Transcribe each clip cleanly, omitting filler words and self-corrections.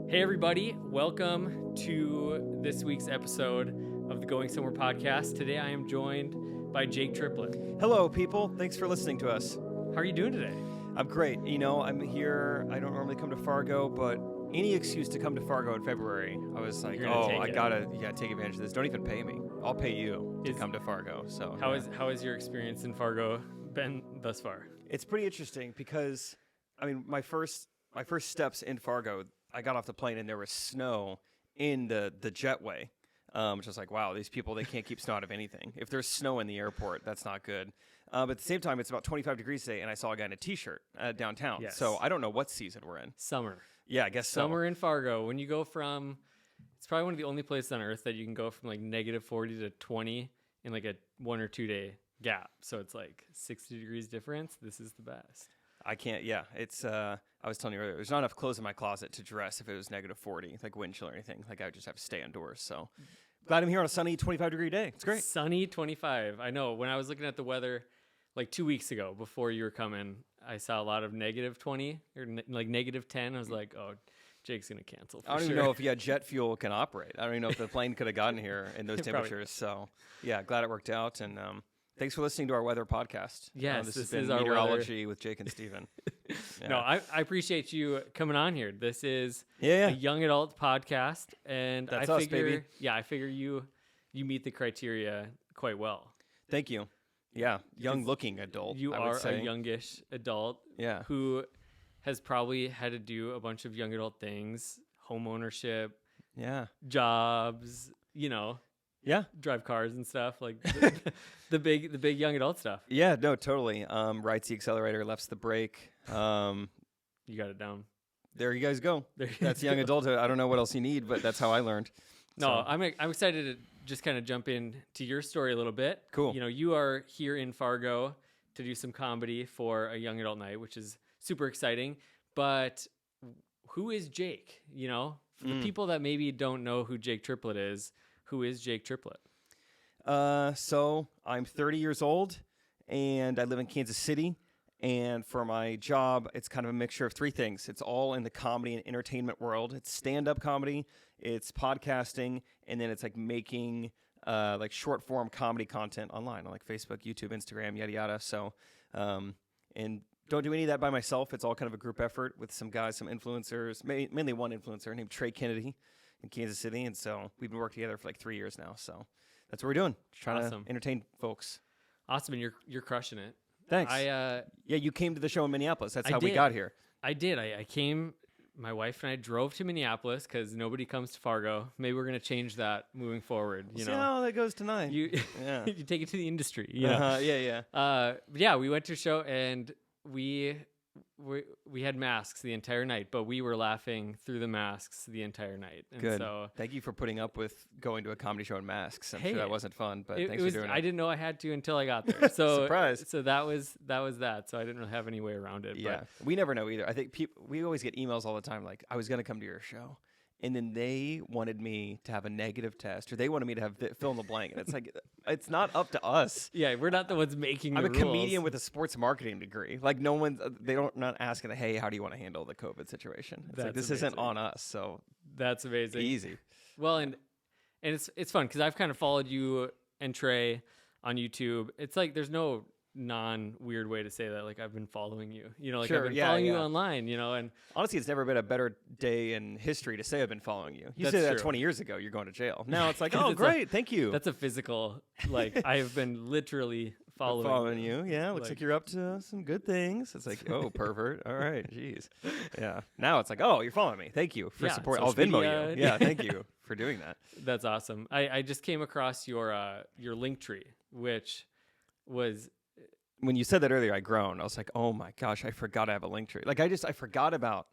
Hey everybody, welcome to this week's episode of the Going Somewhere podcast. Today I am joined by Jake Triplett. Hello people, thanks for listening to us. How are you doing today? I'm great. You know, I'm here, I don't normally come to Fargo, but any excuse to come to Fargo in February, I was like, I gotta take advantage of this. Don't even pay me. I'll pay you to come to Fargo. So how is your experience in Fargo been thus far? It's pretty interesting because, I mean, my first steps in Fargo, I got off the plane and there was snow in the jetway, which was like, wow, these people, they can't keep snow out of anything. If there's snow in the airport, that's not good. But at the same time, it's about 25 degrees today, and I saw a guy in a T-shirt downtown. Yes. So I don't know what season we're in. Summer. Yeah, I guess Summer in Fargo. When you go from, it's probably one of the only places on earth that you can go from like negative 40 to 20 in like a 1 or 2 day gap. So it's like 60 degrees difference. This is the best. I can't, it's, I was telling you earlier, there's not enough clothes in my closet to dress if it was negative 40, like wind chill or anything. Like I would just have to stay indoors. So glad I'm here on a sunny 25-degree day. It's great. Sunny 25. I know. When I was looking at the weather like 2 weeks ago before you were coming, I saw a lot of negative 20 or like negative 10. I was like, oh, Jake's going to cancel for I don't sure. even know if jet fuel can operate. I don't even know if the plane could have gotten here in those temperatures. So yeah, glad it worked out. And thanks for listening to our weather podcast. Yes, this this has is been our meteorology with Jake and Steven. Yeah. No, I appreciate you coming on here. This is a young adult podcast, and That's I us, figure, baby. yeah, I figure you meet the criteria quite well. Thank you. Yeah, young-looking adult. You I are would say. a youngish adult, Yeah. who has probably had to do a bunch of young adult things, home ownership, Yeah. jobs, Yeah. drive cars and stuff, like the big young adult stuff. Yeah, no, totally. Rights the accelerator, lefts the brake. You got it down. There you guys go. There you That's young adulthood. I don't know what else you need, but that's how I learned. No, So, I'm excited to just kind of jump into your story a little bit. Cool. You are here in Fargo to do some comedy for a young adult night, which is super exciting. But who is Jake? For the people that maybe don't know who Jake Triplett is, who is Jake Triplett? So I'm 30 years old, and I live in Kansas City. And for my job, it's kind of a mixture of three things. It's all in the comedy and entertainment world. It's stand-up comedy, it's podcasting, and then it's like making like short-form comedy content online on like Facebook, YouTube, Instagram, yada yada. So, and don't do any of that by myself. It's all kind of a group effort with some guys, some influencers, mainly one influencer named Trey in Kansas City. And so we've been working together for like 3 years now. So that's what we're doing. Just trying to entertain folks. Awesome, and you're crushing it. Thanks. You came to the show in Minneapolis. That's how we got here. I did. I came. My wife and I drove to Minneapolis because nobody comes to Fargo. Maybe we're gonna change that moving forward. See how that goes tonight. You take it to the industry. Yeah. But yeah, we went to a show and we had masks the entire night, but we were laughing through the masks the entire night. And Good. So thank you for putting up with going to a comedy show in masks. I'm sure that wasn't fun, but it thanks was, for doing it. I didn't know I had to until I got there. So Surprise. So that was that. So I didn't really have any way around it. Yeah, we never know either. I think we always get emails all the time like, I was going to come to your show, and then they wanted me to have a negative test, or they wanted me to have fill in the blank. And it's like, it's not up to us. Yeah, we're not the ones making the I'm a rules. comedian with a sports marketing degree. Like no one's, not asking, hey, how do you want to handle the COVID situation? It's like, this isn't on us. So that's amazing. Easy. Well, and it's fun because I've kind of followed you and Trey on YouTube. It's like there's no non-weird way to say that. Like I've been following you, like Sure, I've been following you online, and honestly, it's never been a better day in history to say I've been following you. You That's said that true. 20 years ago, you're going to jail. Now it's like, oh, great, thank you. That's a physical, like I have been literally following you. Yeah, looks like you're up to some good things. It's like, oh, pervert. All right, jeez. Yeah. Now it's like, oh, you're following me. Thank you for support. I'll Venmo you. Yeah, thank you for doing that. That's awesome. I just came across your link tree, which was. When you said that earlier, I groaned. I was like, oh my gosh, I forgot I have a link tree. Like I forgot about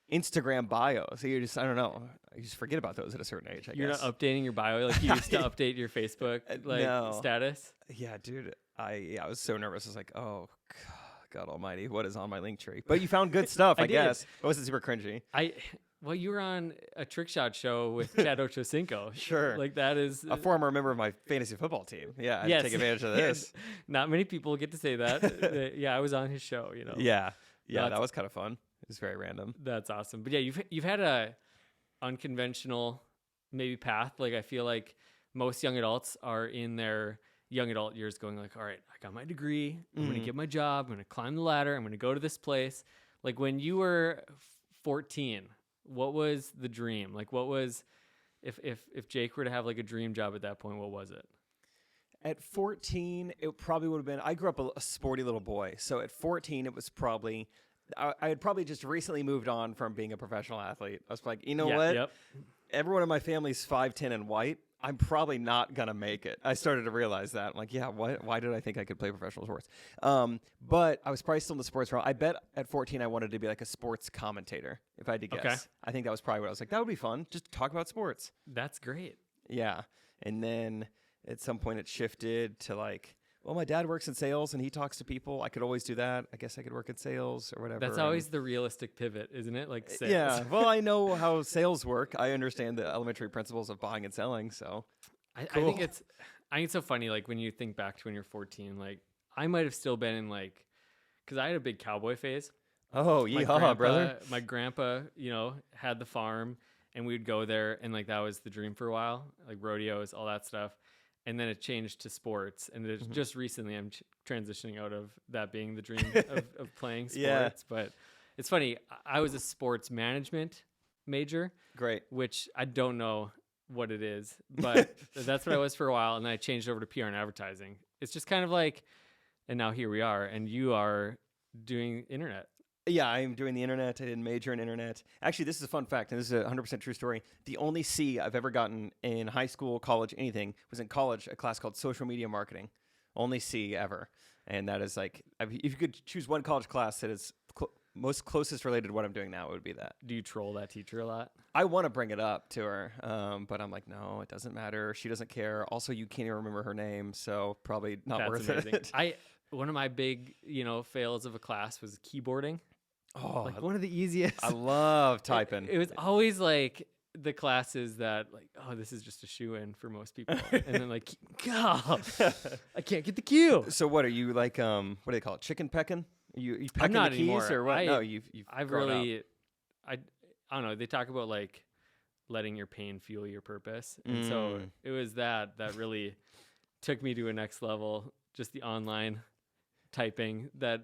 Instagram bio. So I don't know. You just forget about those at a certain age, I guess. You're not updating your bio like you used to update your Facebook status? Yeah, dude. I was so nervous. I was like, oh God almighty, what is on my link tree? But you found good stuff, I guess. It wasn't super cringy. Well, you were on a trick shot show with Chad Ochocinco. Sure. Like that is... a former member of my fantasy football team. Yeah, I take advantage of this. Not many people get to say that. Yeah, I was on his show, Yeah, that was kind of fun. It was very random. That's awesome. But yeah, you've had a unconventional maybe path. Like I feel like most young adults are in their young adult years going like, all right, I got my degree. I'm going to get my job. I'm going to climb the ladder. I'm going to go to this place. Like when you were 14, what was the dream? Like what was, if Jake were to have like a dream job at that point, what was it? At 14, it probably would have been, I grew up a sporty little boy. So at 14, it was probably, I had probably just recently moved on from being a professional athlete. I was like, you know what? Yep. Everyone in my family's 5'10" and white. I'm probably not going to make it. I started to realize that. I'm like, yeah, why did I think I could play professional sports? But I was probably still in the sports realm. I bet at 14 I wanted to be like a sports commentator, if I had to guess. Okay. I think that was probably what I was like, that would be fun, just to talk about sports. That's great. Yeah. And then at some point it shifted to like, well, my dad works in sales and he talks to people. I could always do that. I guess I could work in sales or whatever. That's always the realistic pivot, isn't it? Like sales. Yeah. Well, I know how sales work. I understand the elementary principles of buying and selling. So I think it's so funny. Like when you think back to when you're 14, like I might have still been in like, cause I had a big cowboy phase. Oh, yeehaw, brother. My grandpa, had the farm and we'd go there and like that was the dream for a while, like rodeos, all that stuff. And then it changed to sports. And it's just recently I'm transitioning out of that being the dream of playing sports. Yeah. But it's funny. I was a sports management major. Great. Which I don't know what it is, but that's what I was for a while. And then I changed over to PR and advertising. It's just kind of like, and now here we are. And you are doing internet. Yeah, I'm doing the internet. I did major in internet. Actually, this is a fun fact, and this is a 100% true story. The only C I've ever gotten in high school, college, anything, was in college, a class called social media marketing. Only C ever. And that is like, if you could choose one college class that is most closest related to what I'm doing now, it would be that. Do you troll that teacher a lot? I want to bring it up to her, but I'm like, no, it doesn't matter. She doesn't care. Also, you can't even remember her name, so probably not That's worth amazing. it. One of my big, fails of a class was keyboarding. Oh, like one of the easiest. I love typing. It was always like the classes that like, oh, this is just a shoe-in for most people. And then like, God, I can't get the cue. So what are you like? What do they call it? Chicken pecking? You pecking not the keys anymore. or what? No, you've I've grown really, up. I don't know. They talk about like letting your pain fuel your purpose. And so it was that really took me to a next level, just the online typing that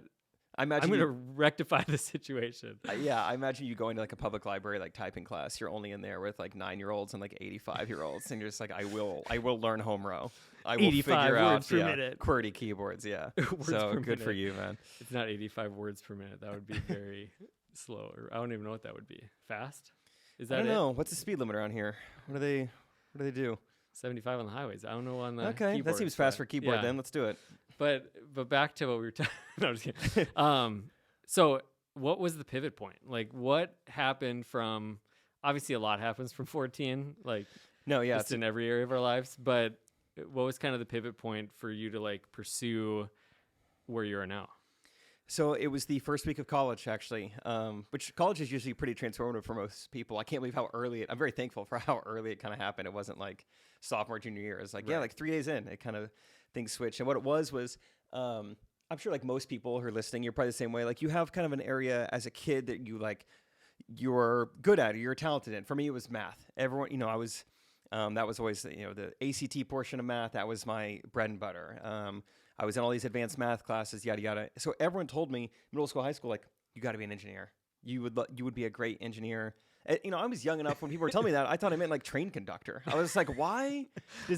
I imagine I'm going to rectify the situation. Yeah, I imagine you going to like a public library, like typing class. You're only in there with like 9-year-olds and like 85-year-olds, and you're just like, I will learn home row. I will 85 figure words out per minute. QWERTY keyboards. Yeah, Words so per good for minute. you, man. It's not 85 words per minute. That would be very slow. Or I don't even know what that would be. Fast? Is that I don't know. What's the speed limit around here? What do they do? 75 on the highways. I don't know on the Okay, keyboard, that seems fast for keyboard. yeah. Then let's do it. But back to what we were talking. No, I'm just kidding. So what was the pivot point? Like what happened from? Obviously, a lot happens from 14. Like No, yeah, just in every area of our lives. But what was kind of the pivot point for you to like pursue where you are now? So it was the first week of college, actually, which college is usually pretty transformative for most people. I can't believe how early I'm very thankful for how early it kind of happened. It wasn't like sophomore, junior year. It was like, yeah, like 3 days in, it kind of things switched. And what it was, I'm sure like most people who are listening, you're probably the same way. Like you have kind of an area as a kid that you're good at, or you're talented in. For me, it was math. Everyone, I was, that was always, the ACT portion of math. That was my bread and butter. I was in all these advanced math classes, yada, yada. So everyone told me, middle school, high school, like, you got to be an engineer. You would be a great engineer. I was young enough when people were telling me that. I thought I meant like train conductor. I was like, why?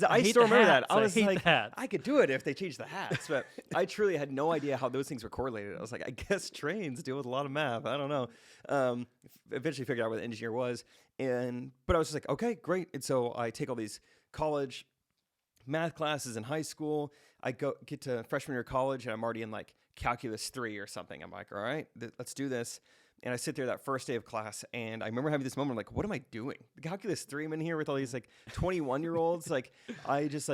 I still remember that. I was like, I could do it if they changed the hats. But I truly had no idea how those things were correlated. I was like, I guess trains deal with a lot of math. I don't know. Eventually figured out what an engineer was. But I was just like, okay, great. And so I take all these college math classes in high school. I get to freshman year of college, and I'm already in like calculus 3 or something. I'm like, all right, let's do this. And I sit there that first day of class, and I remember having this moment like, what am I doing? The calculus 3, I'm in here with all these like 21-year-olds. Like, I just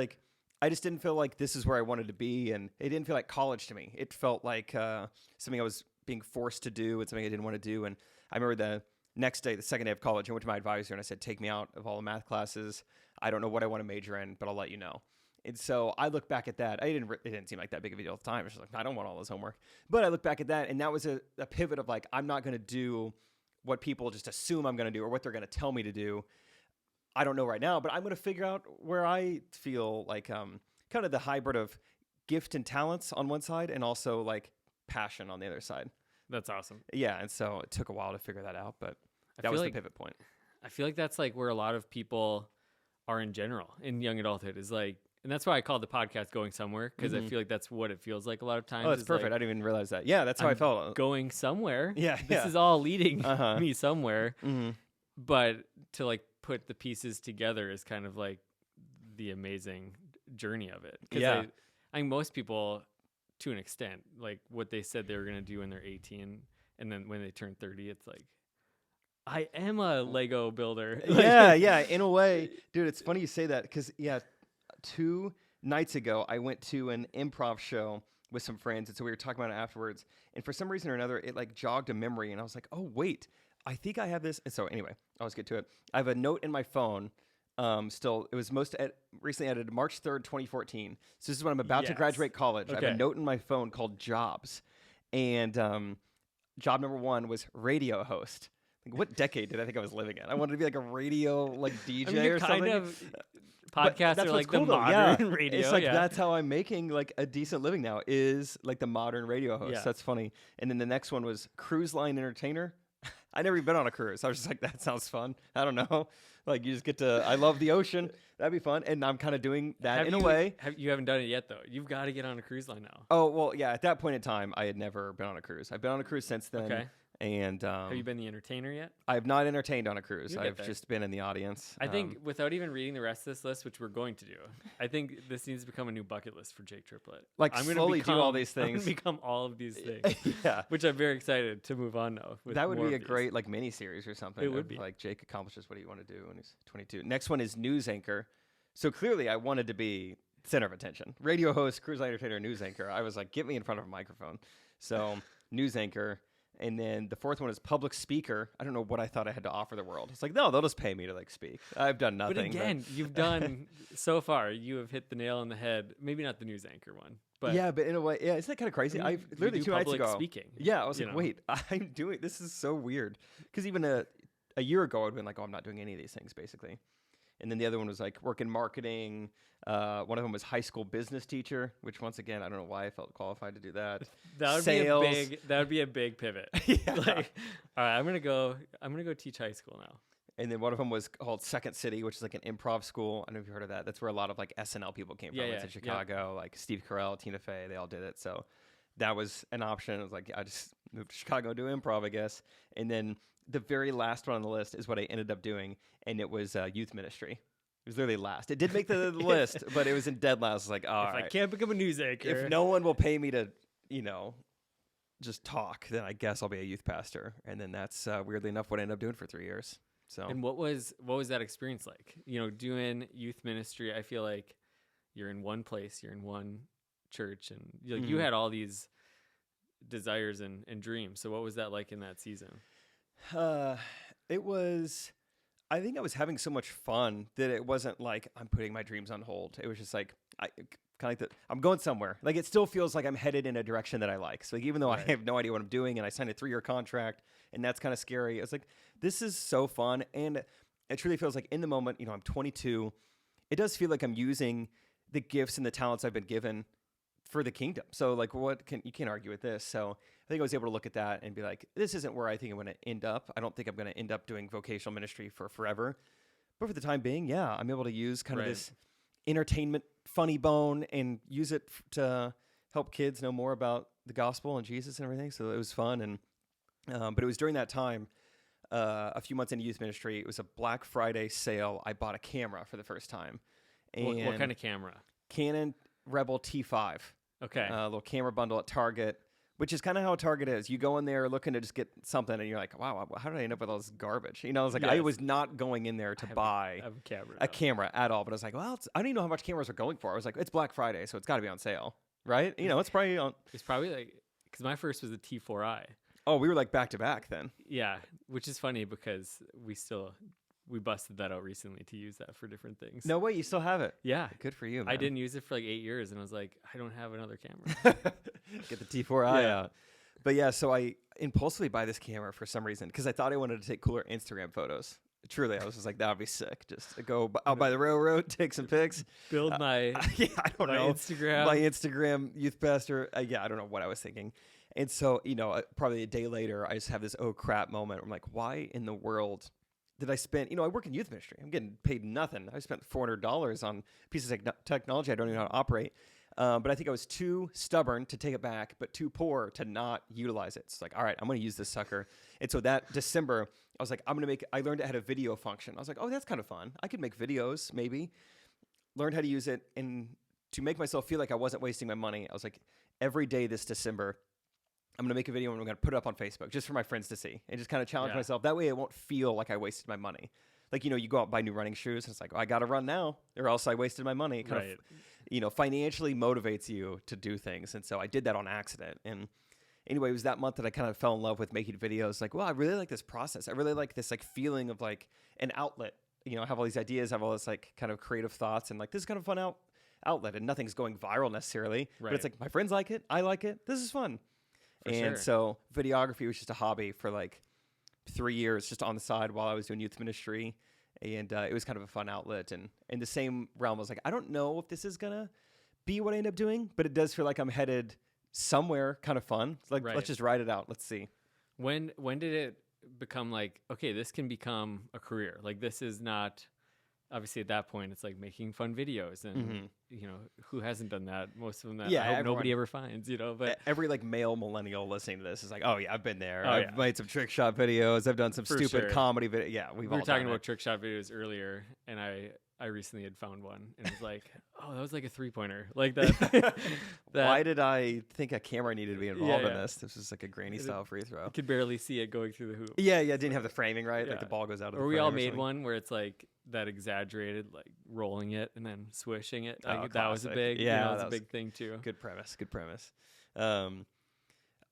didn't feel like this is where I wanted to be, and it didn't feel like college to me. It felt like something I was being forced to do and something I didn't want to do. And I remember the next day, the second day of college, I went to my advisor and I said, take me out of all the math classes. I don't know what I want to major in, but I'll let you know. And so I look back at that. It didn't seem like that big of a deal at the time. I was just like, I don't want all this homework. But I look back at that, and that was a pivot of like, I'm not going to do what people just assume I'm going to do or what they're going to tell me to do. I don't know right now, but I'm going to figure out where I feel like kind of the hybrid of gift and talents on one side and also like passion on the other side. That's awesome. Yeah, and so it took a while to figure that out, but that was the pivot point. I feel like that's like where a lot of people are in general in young adulthood is like, and that's why I called the podcast Going Somewhere, because I feel like that's what it feels like a lot of times. Oh, that's perfect. Like, I didn't even realize that. Yeah, that's how I felt. Going somewhere. Yeah, This is all leading me somewhere. Mm-hmm. But to like put the pieces together is kind of like the amazing journey of it. Yeah. I think most people, to an extent, like what they said they were going to do when they're 18, and then when they turn 30, it's like, I am a Lego builder. Yeah, in a way. Dude, it's funny you say that because, 2 nights ago, I went to an improv show with some friends, and so we were talking about it afterwards, and for some reason or another, it like jogged a memory, and I was like, oh, wait, I think I have this. And so anyway, I'll just get to it. I have a note in my phone. Still, it was recently edited March 3rd, 2014. So this is when I'm about to graduate college. Okay. I have a note in my phone called jobs. And job number 1 was radio host. Like, what decade did I think I was living in? I wanted to be like a radio like DJ or something. Kind of podcasts are like cool, the modern radio. It's like that's how I'm making like a decent living now is like the modern radio host. Yeah. That's funny. And then the next one was cruise line entertainer. I never even been on a cruise. I was just like, that sounds fun. I don't know. Like you just get to, I love the ocean. That'd be fun. And I'm kind of doing that in a way. You haven't done it yet though. You've got to get on a cruise line now. Oh, well, yeah. At that point in time, I had never been on a cruise. I've been on a cruise since then. Okay. And have you been the entertainer yet? I have not entertained on a cruise. You'll get I've there. just been in the audience. I think without even reading the rest of this list, which we're going to do, I think this needs to become a new bucket list for Jake Triplett. Like I'm gonna slowly do all these I'm things. gonna become all of these things. Yeah. Which I'm very excited to move on now. With That would more be a of these. great like mini series or something. It would be. Like Jake accomplishes what he wanted to do when he's 22. Next one is news anchor. So clearly I wanted to be center of attention. Radio host, cruise line entertainer, news anchor. I was like, get me in front of a microphone. So news anchor. And then the 4th one is public speaker. I don't know what I thought I had to offer the world. It's like, no, they'll just pay me to like speak. I've done nothing. But again, you've done so far. You have hit the nail on the head. Maybe not the news anchor one, but yeah, but in a way, yeah, isn't that kind of crazy? I literally 2 nights public ago. speaking. Yeah, I was like, know. wait, I'm doing this is so weird. Because even a year ago, I'd been like, oh, I'm not doing any of these things basically. And then the other one was like work in marketing. One of them was high school business teacher, which once again, I don't know why I felt qualified to do that. That would Sales. be a big pivot. Yeah. Like, all right, I'm gonna go teach high school now. And then one of them was called Second City, which is like an improv school. I don't know if you've heard of that. That's where a lot of like SNL people came from. Yeah, It's yeah, in Chicago, like Steve Carell, Tina Fey, they all did it. So that was an option. I was like, I just moved to Chicago to do improv, I guess. And then the very last one on the list is what I ended up doing, and it was youth ministry. It was literally last. It did make the list, but it was in dead last. I was like, all right. I can't become a news anchor, If no one will pay me to, just talk, then I guess I'll be a youth pastor. And then that's weirdly enough what I ended up doing for 3 years. So. And what was that experience like? Doing youth ministry. I feel like you're in one place, you're in one church, and you had all these desires and dreams. So what was that like in that season? It was. I think I was having so much fun that it wasn't like I'm putting my dreams on hold. It was just like I'm going somewhere. Like it still feels like I'm headed in a direction that I like. So like, even though I have no idea what I'm doing, and I signed a 3-year contract, and that's kind of scary. I was like, this is so fun, and it truly feels like in the moment. I'm 22. It does feel like I'm using the gifts and the talents I've been given for the kingdom. So like, you can't argue with this. So I think I was able to look at that and be like, this isn't where I think I'm going to end up. I don't think I'm going to end up doing vocational ministry for forever. But for the time being, yeah, I'm able to use kind of this entertainment funny bone and use it to help kids know more about the gospel and Jesus and everything. So it was fun. And but it was during that time, a few months into youth ministry, it was a Black Friday sale. I bought a camera for the first time. And What kind of camera? Canon Rebel T5. Okay. A little camera bundle at Target, which is kind of how Target is. You go in there looking to just get something, and you're like, wow, how did I end up with all this garbage? I was like, I was not going in there to buy a camera at all. But I was like, well, I don't even know how much cameras are going for. I was like, it's Black Friday, so it's got to be on sale, right? It's probably on. It's probably like, because my first was a T4i. Oh, we were like back to back then. Yeah, which is funny because we busted that out recently to use that for different things. No way, you still have it. Yeah. Good for you, man. I didn't use it for like 8 years, and I was like, I don't have another camera. Get the T4i out. But yeah, so I impulsively buy this camera for some reason because I thought I wanted to take cooler Instagram photos. Truly, I was just like, that would be sick. Just to go out by the railroad, take some pics. Build my yeah, I don't my know. Instagram. My Instagram youth pastor. Yeah, I don't know what I was thinking. And so, probably a day later, I just have this oh crap moment. I'm like, why in the world did I spend? I work in youth ministry. I'm getting paid nothing. I spent $400 on pieces of technology I don't even know how to operate. But I think I was too stubborn to take it back, but too poor to not utilize it. It's like, all right, I'm going to use this sucker. And so that December, I was like, I learned it had a video function. I was like, oh, that's kind of fun. I could make videos, maybe. Learned how to use it. And to make myself feel like I wasn't wasting my money, I was like, every day this December, I'm going to make a video and I'm going to put it up on Facebook just for my friends to see and just kind of challenge myself. That way it won't feel like I wasted my money. Like, you go out and buy new running shoes. And it's like, oh, I got to run now or else I wasted my money. It kind of, financially motivates you to do things. And so I did that on accident. And anyway, it was that month that I kind of fell in love with making videos. Like, well, I really like this process. I really like this like feeling of like an outlet. I have all these ideas, I have all this like kind of creative thoughts and like this is kind of fun outlet and nothing's going viral necessarily. But it's like my friends like it. I like it. This is fun. So videography was just a hobby for like 3 years just on the side while I was doing youth ministry. And it was kind of a fun outlet. And in the same realm, I was like, I don't know if this is going to be what I end up doing, but it does feel like I'm headed somewhere kind of fun. It's like, let's just ride it out. Let's see. When did it become like, okay, this can become a career? Like this is not, obviously at that point, it's like making fun videos and, who hasn't done that? Most of them that I hope nobody ever finds, but every like male millennial listening to this is like, oh yeah, I've been there. I've made some trick shot videos. I've done some stupid comedy videos. Yeah. We were talking about trick shot videos earlier and I recently had found one and it was like, oh, that was like a 3-pointer like that. Why did I think a camera needed to be involved in this? This was like a granny style free throw. You could barely see it going through the hoop. Yeah. Didn't have the framing right. Like the ball goes out of the frame. Or we all made one where it's like that exaggerated, like rolling it and then swishing it. That was a big, that was a big thing too. Good premise.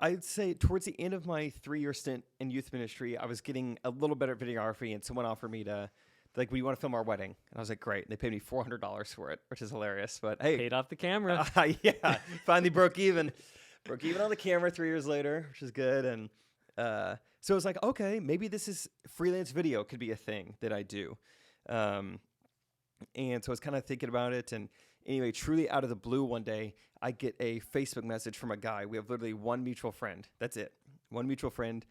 I'd say towards the end of my 3-year stint in youth ministry, I was getting a little better at videography and someone offered me to, like, we want to film our wedding. And I was like, great. And they paid me $400 for it, which is hilarious. But hey. Paid off the camera. Finally broke even. Broke even on the camera 3 years later, which is good. And so it was like, okay, maybe this is freelance video could be a thing that I do. And so I was kind of thinking about it. And anyway, truly out of the blue one day, I get a Facebook message from a guy. We have literally one mutual friend. That's it. One mutual friend.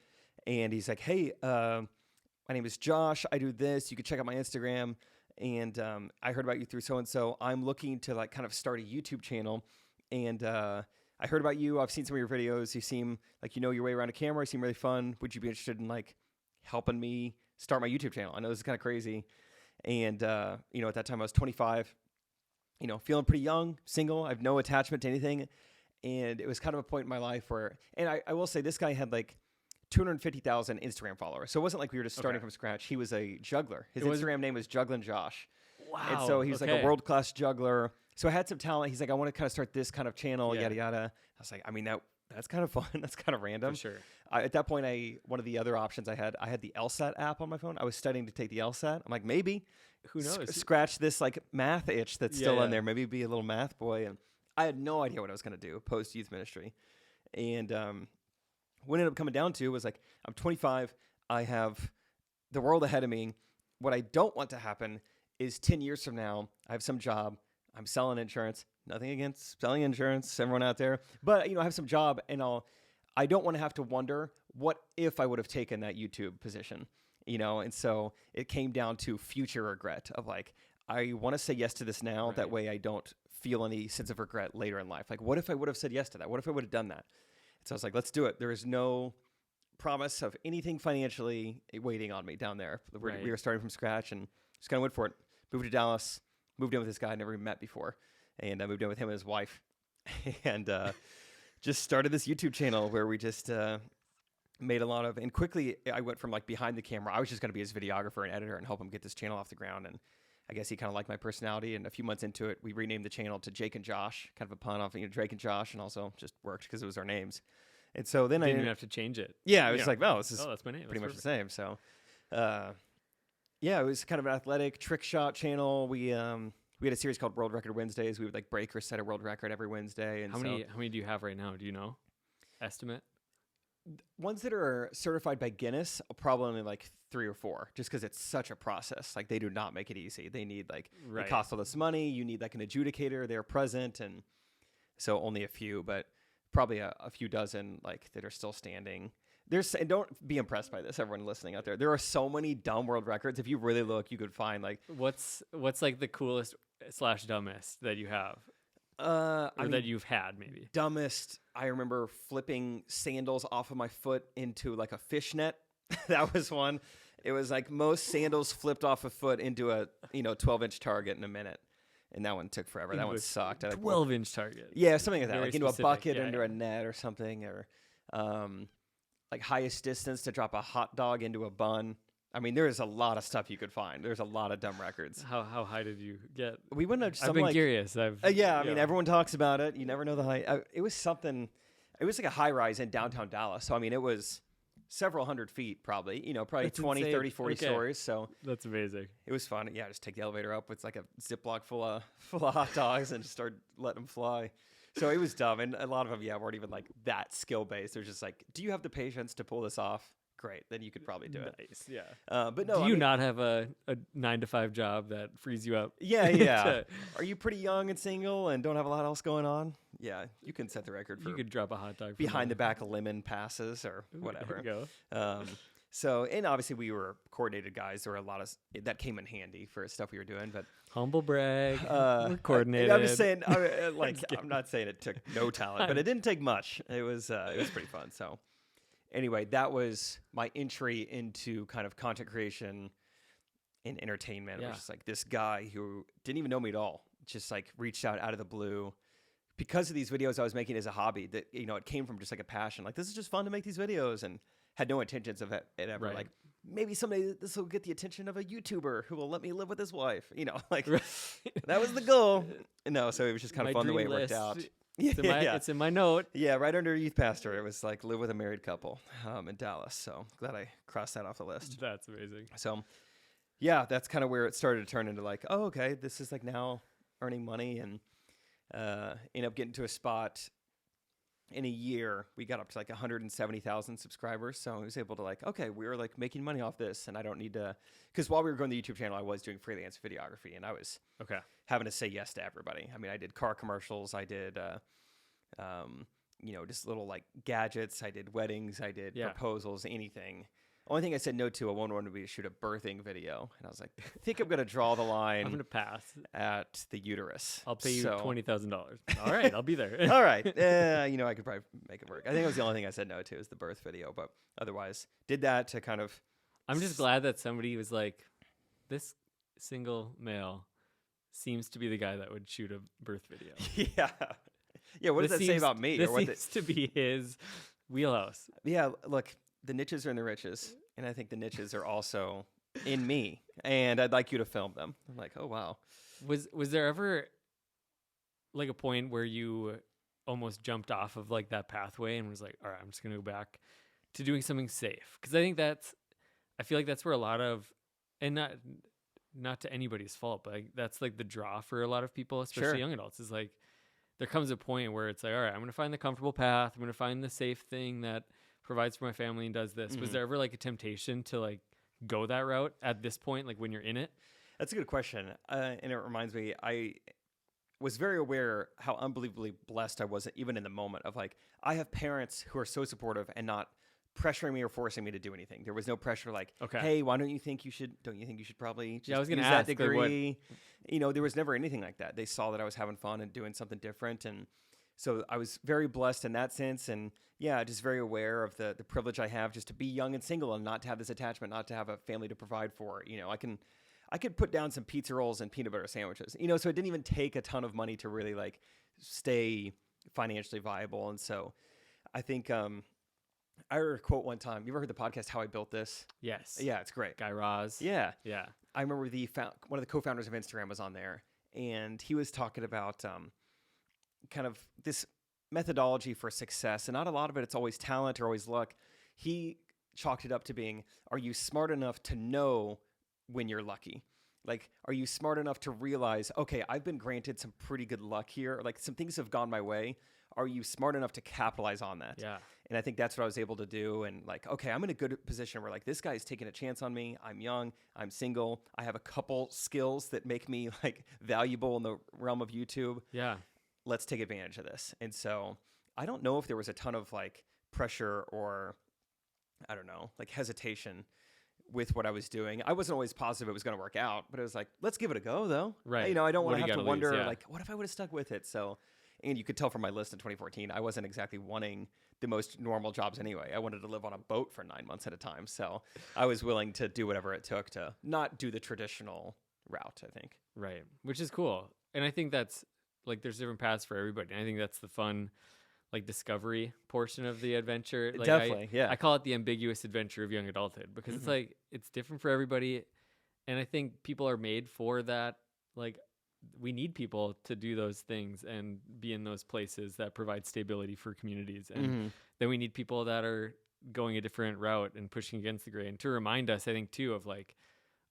And he's like, hey, my name is Josh. I do this. You can check out my Instagram. And I heard about you through so-and-so. I'm looking to like kind of start a YouTube channel. And I heard about you. I've seen some of your videos. You seem like you know your way around a camera. You seem really fun. Would you be interested in like helping me start my YouTube channel? I know this is kind of crazy. And, at that time I was 25, feeling pretty young, single. I have no attachment to anything. And it was kind of a point in my life where, and I will say this guy had like 250,000 Instagram followers. So it wasn't like we were just starting from scratch. He was a juggler. His Instagram name was Jugglin' Josh. Wow. And so he was like a world-class juggler. So I had some talent. He's like, I want to kind of start this kind of channel, yada, yada. I was like, I mean, that's kind of fun. That's kind of random. For sure. At that point, one of the other options I had the LSAT app on my phone. I was studying to take the LSAT. I'm like, maybe. Who knows? Scratch this like math itch that's still in there. Maybe be a little math boy. And I had no idea what I was going to do post youth ministry. And what ended up coming down to was like, I'm 25. I have the world ahead of me. What I don't want to happen is 10 years from now, I have some job. I'm selling insurance. Nothing against selling insurance, everyone out there. But, I have some job and I don't want to have to wonder what if I would have taken that YouTube position, And so it came down to future regret of like, I want to say yes to this now. Right. That way I don't feel any sense of regret later in life. Like, what if I would have said yes to that? What if I would have done that? So I was like, let's do it. There is no promise of anything financially waiting on me down there. We were starting from scratch and just kind of went for it. Moved to Dallas, moved in with this guy I never even met before. And I moved in with him and his wife and just started this YouTube channel where we just made a lot of, and quickly I went from like behind the camera. I was just going to be his videographer and editor and help him get this channel off the ground. And I guess he kind of liked my personality. And a few months into it, we renamed the channel to Jake and Josh, kind of a pun off Drake and Josh, and also just worked because it was our names. And so then I didn't even have to change it. Yeah, I was like, well, this is that's my name. Pretty much the same. So, it was kind of an athletic trick shot channel. We had a series called World Record Wednesdays. We would like break or set a world record every Wednesday. And how many do you have right now? Do you know? Estimate? Ones that are certified by Guinness, probably only like 3 or 4, just because it's such a process. Like they do not make it easy. They need like, Right. it costs all this money. You need like an adjudicator there present. And so only a few, but probably a few dozen like that are still standing. And don't be impressed by this, everyone listening out there. There are so many dumb world records. If you really look, you could find like, What's like the coolest / dumbest that you have? That you've had, maybe. Dumbest, I remember flipping sandals off of my foot into like a fishnet. That was one. It was like most sandals flipped off a foot into a 12-inch target in a minute, and that one took forever. That one sucked. 12-inch target. Yeah, something like that, Very like into specific. a bucket, Yeah, under a net or something, or like highest distance to drop a hot dog into a bun. I mean, there is a lot of stuff you could find. There's a lot of dumb records. How high did you get? We went up some I've been like, curious. I mean, everyone talks about it. You never know the height. It was something. It was like a high rise in downtown Dallas. So I mean, it was several hundred feet, probably. Probably That's 20, insane. 30, 40 Okay. stories. So That's amazing. it was fun. Yeah, just take the elevator up with like a Ziploc full of hot dogs and just start letting them fly. So it was dumb, and a lot of them, weren't even like that skill based. They're just like, do you have the patience to pull this off? Great, then you could probably do it. Nice. Yeah. But no, Do you not have a 9-to-5 job that frees you up? Yeah. Are you pretty young and single and don't have a lot else going on? Yeah, you can set the record for You could drop a hot dog behind the back lemon passes or whatever. There you go. So, and obviously we were coordinated guys. There were a lot of that came in handy for stuff we were doing, but Humble brag. We're coordinated. I'm just saying, I'm not saying it took no talent, but it didn't take much. It was pretty fun. So anyway, that was my entry into kind of content creation and entertainment. It was just like this guy who didn't even know me at all, just like reached out of the blue because of these videos I was making as a hobby. That it came from just like a passion. Like, this is just fun to make these videos, and had no intentions of it ever. Right. Like, maybe someday this will get the attention of a YouTuber who will let me live with his wife. Like that was the goal. No, so it was just kind of fun the way it worked out. It's in my note. Yeah, right under youth pastor. It was like live with a married couple in Dallas. So glad I crossed that off the list. That's amazing. So yeah, that's kind of where it started to turn into like, oh, okay, this is like now earning money, and end up getting to a spot. In a year, we got up to like 170,000 subscribers. So I was able to like, okay, we were like making money off this, and I don't need to, because while we were growing the YouTube channel, I was doing freelance videography, and I was having to say yes to everybody. I mean, I did car commercials, I did, just little like gadgets, I did weddings, I did proposals, anything. Only thing I said no to, I wanted to be to shoot a birthing video, and I was like, I think I'm gonna draw the line. I'm gonna pass at the uterus. I'll pay you $20,000. All right, I'll be there. All right, I could probably make it work. I think it was the only thing I said no to is the birth video, but otherwise, did that to kind of. I'm just glad that somebody was like, this single male seems to be the guy that would shoot a birth video. Yeah. What does that say about me? This seems to be his wheelhouse. Yeah, look. The niches are in the riches, and I think the niches are also in me, and I'd like you to film them. I'm like, oh, wow. Was there ever like a point where you almost jumped off of like that pathway and was like, all right, I'm just going to go back to doing something safe? Because I feel like that's where a lot of, and not to anybody's fault, but like, that's like the draw for a lot of people, especially young adults, is like, there comes a point where it's like, all right, I'm going to find the comfortable path. I'm going to find the safe thing that provides for my family and does this. Was there ever like a temptation to like go that route at this point, like when you're in it? That's a good question. And it reminds me, I was very aware how unbelievably blessed I was even in the moment of like, I have parents who are so supportive and not pressuring me or forcing me to do anything. There was no pressure like, hey, don't you think you should probably just I was gonna use ask, that degree? Like there was never anything like that. They saw that I was having fun and doing something different, and so I was very blessed in that sense, and just very aware of the privilege I have just to be young and single and not to have this attachment, not to have a family to provide for. I could put down some pizza rolls and peanut butter sandwiches, so it didn't even take a ton of money to really like stay financially viable. And so I think I heard a quote one time. You ever heard the podcast How I Built This? Yes. Yeah, it's great. Guy Raz. Yeah. Yeah. I remember one of the co-founders of Instagram was on there, and he was talking about kind of this methodology for success, and not a lot of it's always talent or always luck. He chalked it up to being, are you smart enough to know when you're lucky? Like, are you smart enough to realize, okay, I've been granted some pretty good luck here, or like some things have gone my way. Are you smart enough to capitalize on that? Yeah. And I think that's what I was able to do. And like, okay, I'm in a good position where like this guy's taking a chance on me. I'm young. I'm single. I have a couple skills that make me like valuable in the realm of YouTube. Yeah. Let's take advantage of this. And so I don't know if there was a ton of like pressure or I don't know, like hesitation with what I was doing. I wasn't always positive it was going to work out, but it was like, let's give it a go though. Right. You know, I don't want to have to wonder lose? Yeah. like, what if I would have stuck with it? So, and you could tell from my list in 2014, I wasn't exactly wanting the most normal jobs anyway. I wanted to live on a boat for 9 months at a time. So I was willing to do whatever it took to not do the traditional route, I think. Right. Which is cool. And I think that's like, there's different paths for everybody. And I think that's the fun, like discovery portion of the adventure. Like Definitely, yeah. I call it the ambiguous adventure of young adulthood because it's like, it's different for everybody. And I think people are made for that. Like we need people to do those things and be in those places that provide stability for communities. And then we need people that are going a different route and pushing against the grain to remind us, I think too, of like,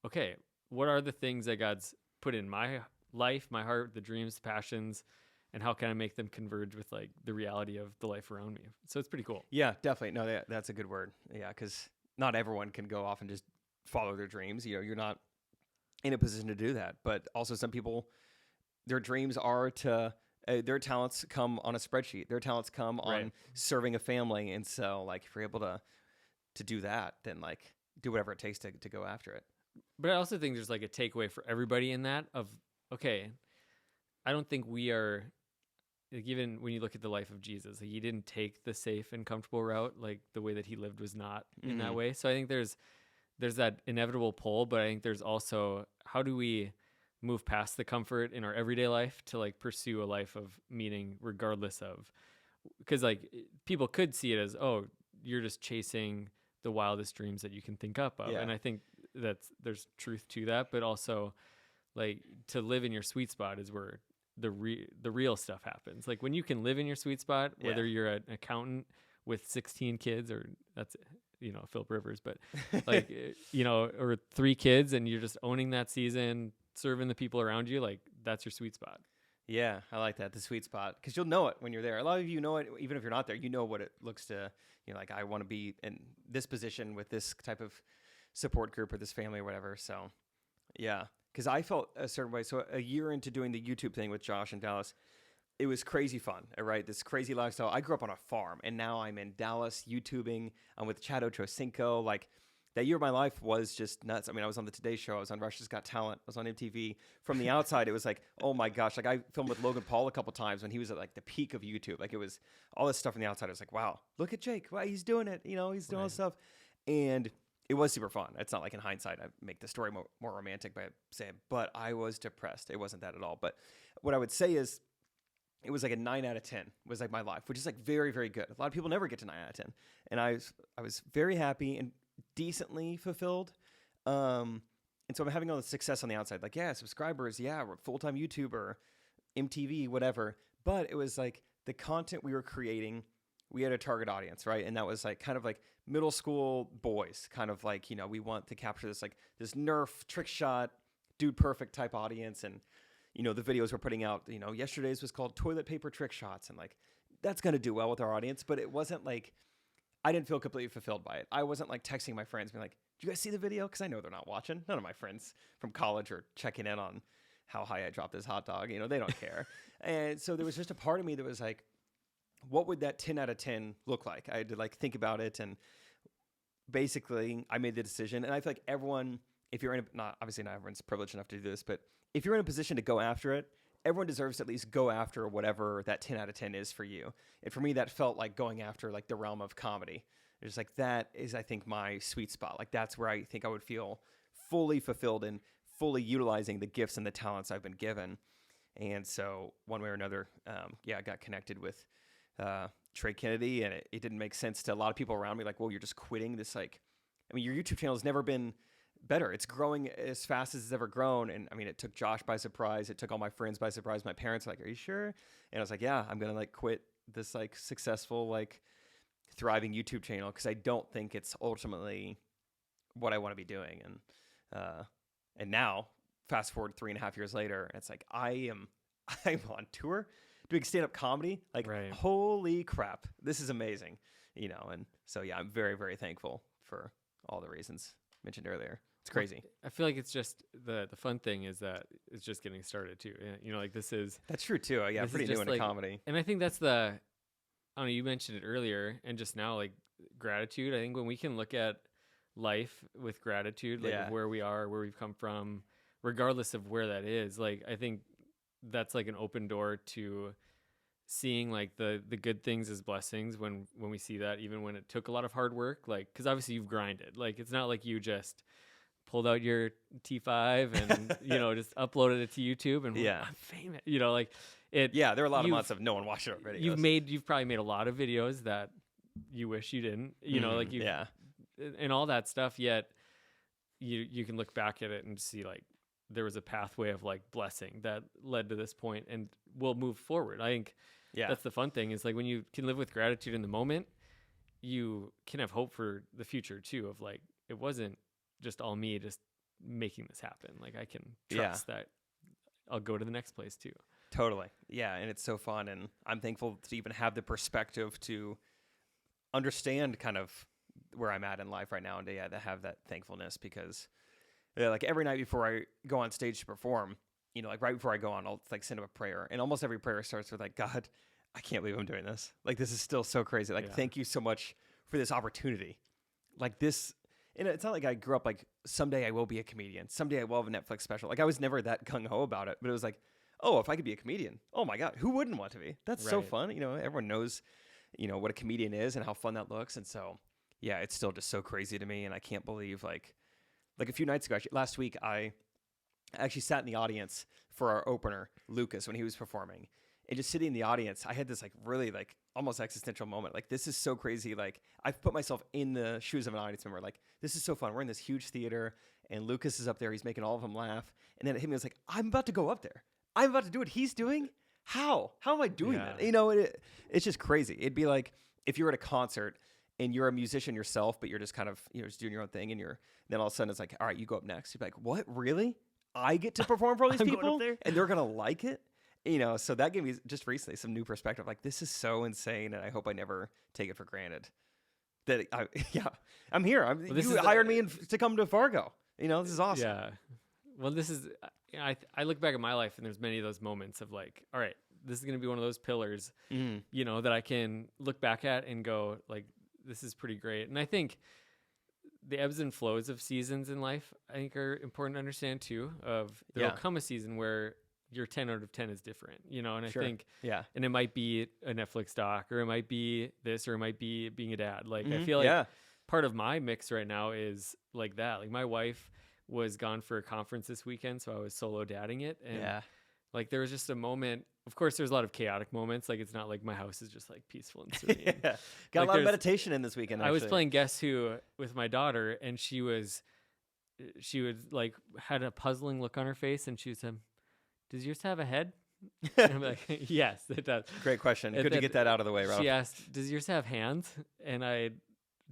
okay, what are the things that God's put in my life, my heart, the dreams, passions, and how can I make them converge with like the reality of the life around me? So it's pretty cool. Yeah, definitely. No, that's a good word. Yeah, because not everyone can go off and just follow their dreams. You know, you're not in a position to do that. But also some people, their dreams are to, their talents come on a spreadsheet. Their talents come on serving a family. And so like if you're able to do that, then like do whatever it takes to go after it. But I also think there's like a takeaway for everybody in that of, okay, I don't think we are, like even when you look at the life of Jesus, like he didn't take the safe and comfortable route. Like the way that he lived was not in that way. So I think there's that inevitable pull, but I think there's also, how do we move past the comfort in our everyday life to like pursue a life of meaning regardless of, because like people could see it as, oh, you're just chasing the wildest dreams that you can think up of. Yeah. And I think there's truth to that, but also like to live in your sweet spot is where the real stuff happens. Like when you can live in your sweet spot, whether you're an accountant with 16 kids or that's, you know, Philip Rivers, but like, you know, or 3 kids and you're just owning that season, serving the people around you, like that's your sweet spot. Yeah, I like that, the sweet spot, because you'll know it when you're there. A lot of you know it, even if you're not there, you know what it looks to, you know, like I want to be in this position with this type of support group or this family or whatever. So yeah, because I felt a certain way. So a year into doing the YouTube thing with Josh in Dallas, it was crazy fun, right? This crazy lifestyle. I grew up on a farm, and now I'm in Dallas YouTubing. I'm with Chad Ochocinco. Like, that year of my life was just nuts. I mean, I was on the Today Show. I was on Russia's Got Talent. I was on MTV. From the outside, it was like, oh my gosh. Like, I filmed with Logan Paul a couple times when he was at like the peak of YouTube. Like, it was all this stuff from the outside. I was like, wow, look at Jake. Wow, he's doing it. You know, he's doing all this stuff. And it was super fun. It's not like in hindsight, I make the story more romantic by saying, but I was depressed. It wasn't that at all. But what I would say is, it was like a 9 out of 10 was like my life, which is like very, very good. A lot of people never get to 9 out of 10. And I was very happy and decently fulfilled. And so I'm having all the success on the outside. Like, yeah, subscribers. Yeah, we're a full-time YouTuber, MTV, whatever. But it was like the content we were creating, we had a target audience, right? And that was like kind of like middle school boys, kind of like, you know, we want to capture this, like this Nerf trick shot, dude perfect type audience. And you know, the videos we're putting out, you know, yesterday's was called Toilet Paper Trick Shots. And like, that's going to do well with our audience. But it wasn't like, I didn't feel completely fulfilled by it. I wasn't like texting my friends being like, "Do you guys see the video?" Because I know they're not watching. None of my friends from college are checking in on how high I dropped this hot dog. You know, they don't care. And so there was just a part of me that was like, what would that 10 out of 10 look like? I had to like think about it. And basically I made the decision. And I feel like everyone, if you're in obviously not everyone's privileged enough to do this, but if you're in a position to go after it, everyone deserves to at least go after whatever that 10 out of 10 is for you. And for me, that felt like going after like the realm of comedy. It's like, that is, I think, my sweet spot. Like, that's where I think I would feel fully fulfilled and fully utilizing the gifts and the talents I've been given. And so one way or another, I got connected with Trey Kennedy, and it didn't make sense to a lot of people around me. Like, well, you're just quitting this. Like, I mean, your YouTube channel has never been better. It's growing as fast as it's ever grown. And I mean, it took Josh by surprise. It took all my friends by surprise. My parents were like, "Are you sure?" And I was like, "Yeah, I'm going to like quit this like successful, like thriving YouTube channel because I don't think it's ultimately what I want to be doing." And now fast forward 3.5 years later, and it's like, I'm on tour doing stand-up comedy. Like, Right. holy crap, this is amazing, And so, yeah, I'm very, very thankful for all the reasons mentioned earlier. It's crazy. I feel like it's just the fun thing is that it's just getting started too. Like this is. That's true too. Yeah, this is pretty new just into like, comedy. and I think that's I don't know, you mentioned it earlier and just now, like gratitude. I think when we can look at life with gratitude, like of where we are, where we've come from, regardless of where that is, like I think that's like an open door to seeing like the good things as blessings when we see that, even when it took a lot of hard work, like because obviously you've grinded. Like it's not like you just pulled out your T5 and just uploaded it to YouTube and I'm famous. Like it. Yeah, there are a lot of months of no one watching our videos. You've probably made a lot of videos that you wish you didn't. Like you. Yeah. And all that stuff. Yet you can look back at it and see like there was a pathway of like blessing that led to this point, and we'll move forward. I think that's the fun thing is like when you can live with gratitude in the moment, you can have hope for the future too. Of like it wasn't just all me just making this happen. Like I can trust that I'll go to the next place too. Totally. Yeah. And it's so fun. And I'm thankful to even have the perspective to understand kind of where I'm at in life right now. And to have that thankfulness because like every night before I go on stage to perform, like right before I go on, I'll like send up a prayer. And almost every prayer starts with like, God, I can't believe I'm doing this. Like, this is still so crazy. Like, thank you so much for this opportunity. Like this. And it's not like I grew up like someday I will be a comedian. Someday I will have a Netflix special. Like I was never that gung-ho about it, but it was like, oh, if I could be a comedian, oh my God, who wouldn't want to be? That's so fun. Everyone knows, what a comedian is and how fun that looks. And so, yeah, it's still just so crazy to me. And I can't believe like a few nights ago, last week, I actually sat in the audience for our opener, Lucas, when he was performing. And just sitting in the audience, I had this like really like almost existential moment. Like, this is so crazy. Like, I've put myself in the shoes of an audience member. Like, this is so fun. We're in this huge theater, and Lucas is up there. He's making all of them laugh. And then it hit me. I was like, I'm about to go up there. I'm about to do what he's doing. How? How am I doing that? It's just crazy. It'd be like if you were at a concert and you're a musician yourself, but you're just kind of just doing your own thing, and then all of a sudden it's like, all right, you go up next. You'd be like, what? Really? I get to perform for all these people, and they're gonna like it? So that gave me just recently some new perspective. Like, this is so insane, and I hope I never take it for granted. I'm here. You hired me to come to Fargo. This is awesome. Yeah. Well, this is, I look back at my life, and there's many of those moments of like, all right, this is going to be one of those pillars, that I can look back at and go like, this is pretty great. And I think the ebbs and flows of seasons in life, I think are important to understand too, there'll come a season where your 10 out of 10 is different, and I think, and it might be a Netflix doc, or it might be this, or it might be being a dad. Like, I feel like part of my mix right now is like that. Like, my wife was gone for a conference this weekend, so I was solo dadding it. And like, there was just a moment, of course, there's a lot of chaotic moments. Like, it's not like my house is just like peaceful and serene. Got a lot of meditation in this weekend. I was playing Guess Who with my daughter, and she would like had a puzzling look on her face, and she said, does yours have a head? And I'm like, yes, it does. Great question. Good to get that out of the way, Rob. She asked, does yours have hands? And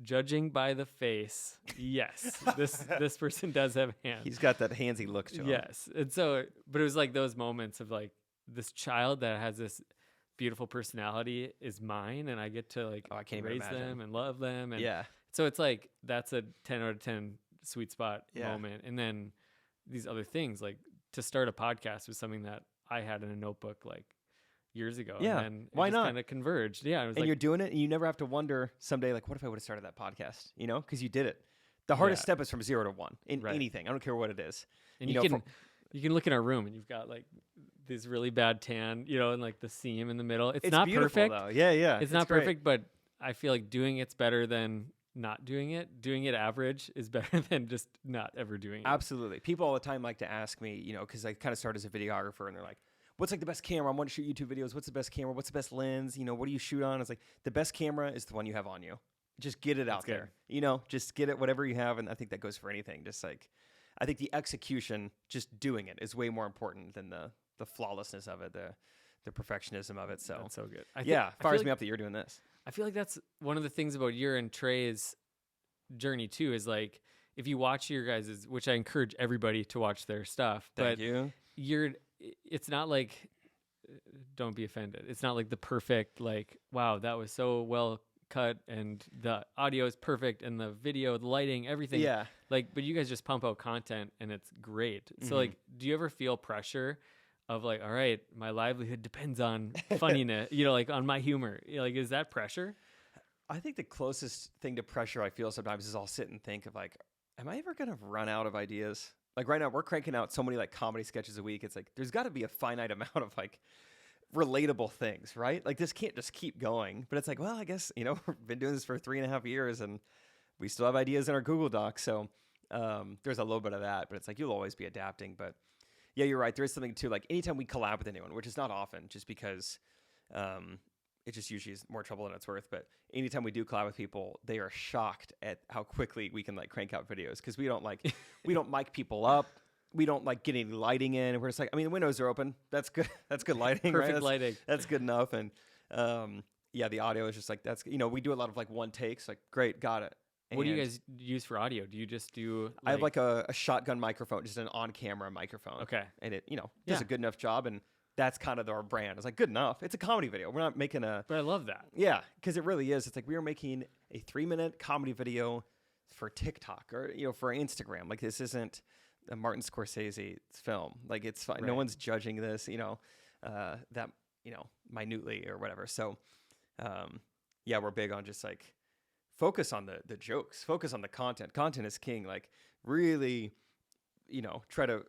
judging by the face, yes, this person does have hands. He's got that handsy look to him. Yes. And so, but it was like those moments of like, this child that has this beautiful personality is mine, and I get to like raise them and love them. And so it's like, that's a 10 out of 10 sweet spot moment. And then these other things, like, to start a podcast was something that I had in a notebook like years ago. Yeah. And then why not? Kind of converged. Yeah. And you're doing it, and you never have to wonder someday, like, what if I would have started that podcast? Because you did it. The hardest step is from 0 to 1 in anything. I don't care what it is. And you can look in our room, and you've got like this really bad tan, and like the seam in the middle. It's not perfect. Though. Yeah. It's not perfect, but I feel like doing it's better than not doing it. Doing it average is better than just not ever doing it. Absolutely. People all the time like to ask me, because I kind of started as a videographer, and they're like, what's like the best camera? I want to shoot YouTube videos. What's the best camera? What's the best lens? What do you shoot on? It's like, the best camera is the one you have on you. Just get it out there. Just get it, whatever you have. And I think that goes for anything. Just like, I think the execution, just doing it, is way more important than the flawlessness of it, the perfectionism of it. So that's so good. Fires me up that you're doing this. I feel like that's one of the things about your and Trey's journey too, is like, if you watch your guys's, which I encourage everybody to watch their stuff, Thank you. It's not like, don't be offended. It's not like the perfect, like, wow, that was so well cut and the audio is perfect and the video, the lighting, everything. Yeah. Like, but you guys just pump out content and it's great. So like, do you ever feel pressure of like, all right, my livelihood depends on funniness, like on my humor? Like, is that pressure? I think the closest thing to pressure I feel sometimes is I'll sit and think of like, am I ever going to run out of ideas? Like right now we're cranking out so many like comedy sketches a week. It's like, there's gotta be a finite amount of like relatable things, right? Like this can't just keep going, but it's like, well, I guess, we've been doing this for 3.5 years and we still have ideas in our Google Docs. So there's a little bit of that, but it's like, you'll always be adapting. But yeah, you're right. There is something too, like anytime we collab with anyone, which is not often just because it just usually is more trouble than it's worth. But anytime we do collab with people, they are shocked at how quickly we can like crank out videos. Cause we don't mic people up. We don't like get any lighting in. We're just like, the windows are open. That's good. That's good lighting. Perfect right? lighting. That's good enough. And the audio is just like, that's, we do a lot of like one takes, like, great, got it. And what do you guys use for audio? Do you just do? I have like a shotgun microphone, just an on-camera microphone. Okay. And it, does a good enough job. And that's kind of our brand. It's like, good enough. It's a comedy video. We're not making a. But I love that. Yeah, because it really is. It's like we were making a 3-minute comedy video for TikTok or for Instagram. Like this isn't a Martin Scorsese film. Like it's fine. Right. No one's judging this. That minutely or whatever. So, we're big on just like focus on the jokes. Focus on the content. Content is king. Like really, try to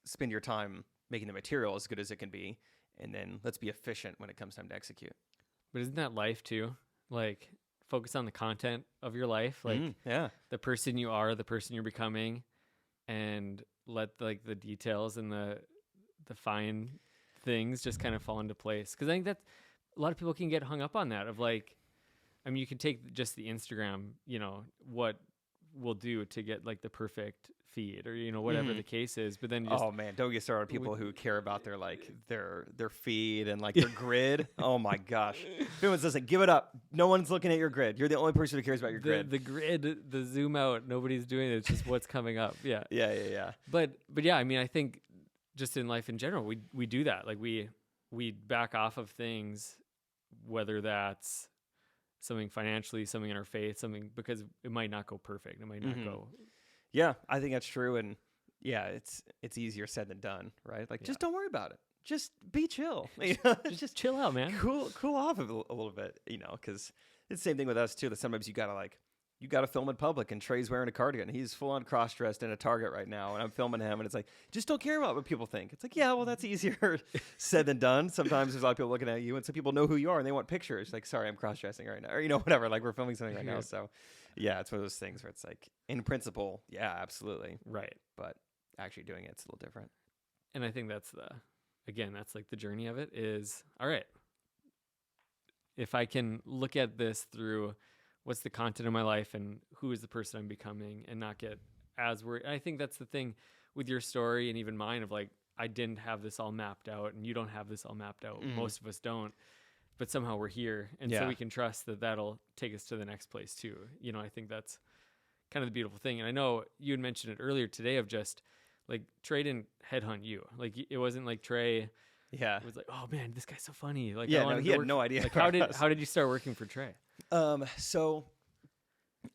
spend your time making the material as good as it can be, and then let's be efficient when it comes time to execute. But isn't that life too? Like focus on the content of your life, like the person you are, the person you're becoming, and let like the details and the fine things just kind of fall into place. Because I think that a lot of people can get hung up on that of like, you can take just the Instagram, what we'll do to get like the perfect feed or whatever the case is, but then you just, oh man, don't get started on people who care about their like their feed and like their grid. Oh my gosh, if anyone says like, give it up, no one's looking at your grid. You're the only person who cares about your grid. The grid, the zoom out, nobody's doing it. It's just what's coming up. Yeah. But yeah, I think just in life in general, we do that. Like we back off of things, whether that's something financially, something in our faith, something, because it might not go perfect. It might not go. Yeah, I think that's true. And yeah, it's easier said than done, right? Like, just don't worry about it. Just be chill. Just chill out, man. Cool off a little bit, because it's the same thing with us too, that sometimes you gotta film in public, and Trey's wearing a cardigan. He's full on cross-dressed in a Target right now, and I'm filming him, and it's like, just don't care about what people think. It's like, yeah, well, that's easier said than done. Sometimes there's a lot of people looking at you, and some people know who you are, and they want pictures. Like, sorry, I'm cross-dressing right now, or whatever. Like, we're filming something right now, so yeah, it's one of those things where it's like, in principle, yeah, absolutely, right, but actually doing it's a little different. And I think that's that's like the journey of it is, all right, if I can look at this through what's the content of my life and who is the person I'm becoming, and not get as worried. I think that's the thing with your story and even mine of like, I didn't have this all mapped out and you don't have this all mapped out. Most of us don't, but somehow we're here. And so we can trust that that'll take us to the next place too. I think that's kind of the beautiful thing. And I know you had mentioned it earlier today of just like Trey didn't headhunt you. Like it wasn't like Trey was like, oh man, this guy's so funny. Like, he had no idea. Like how did you start working for Trey? So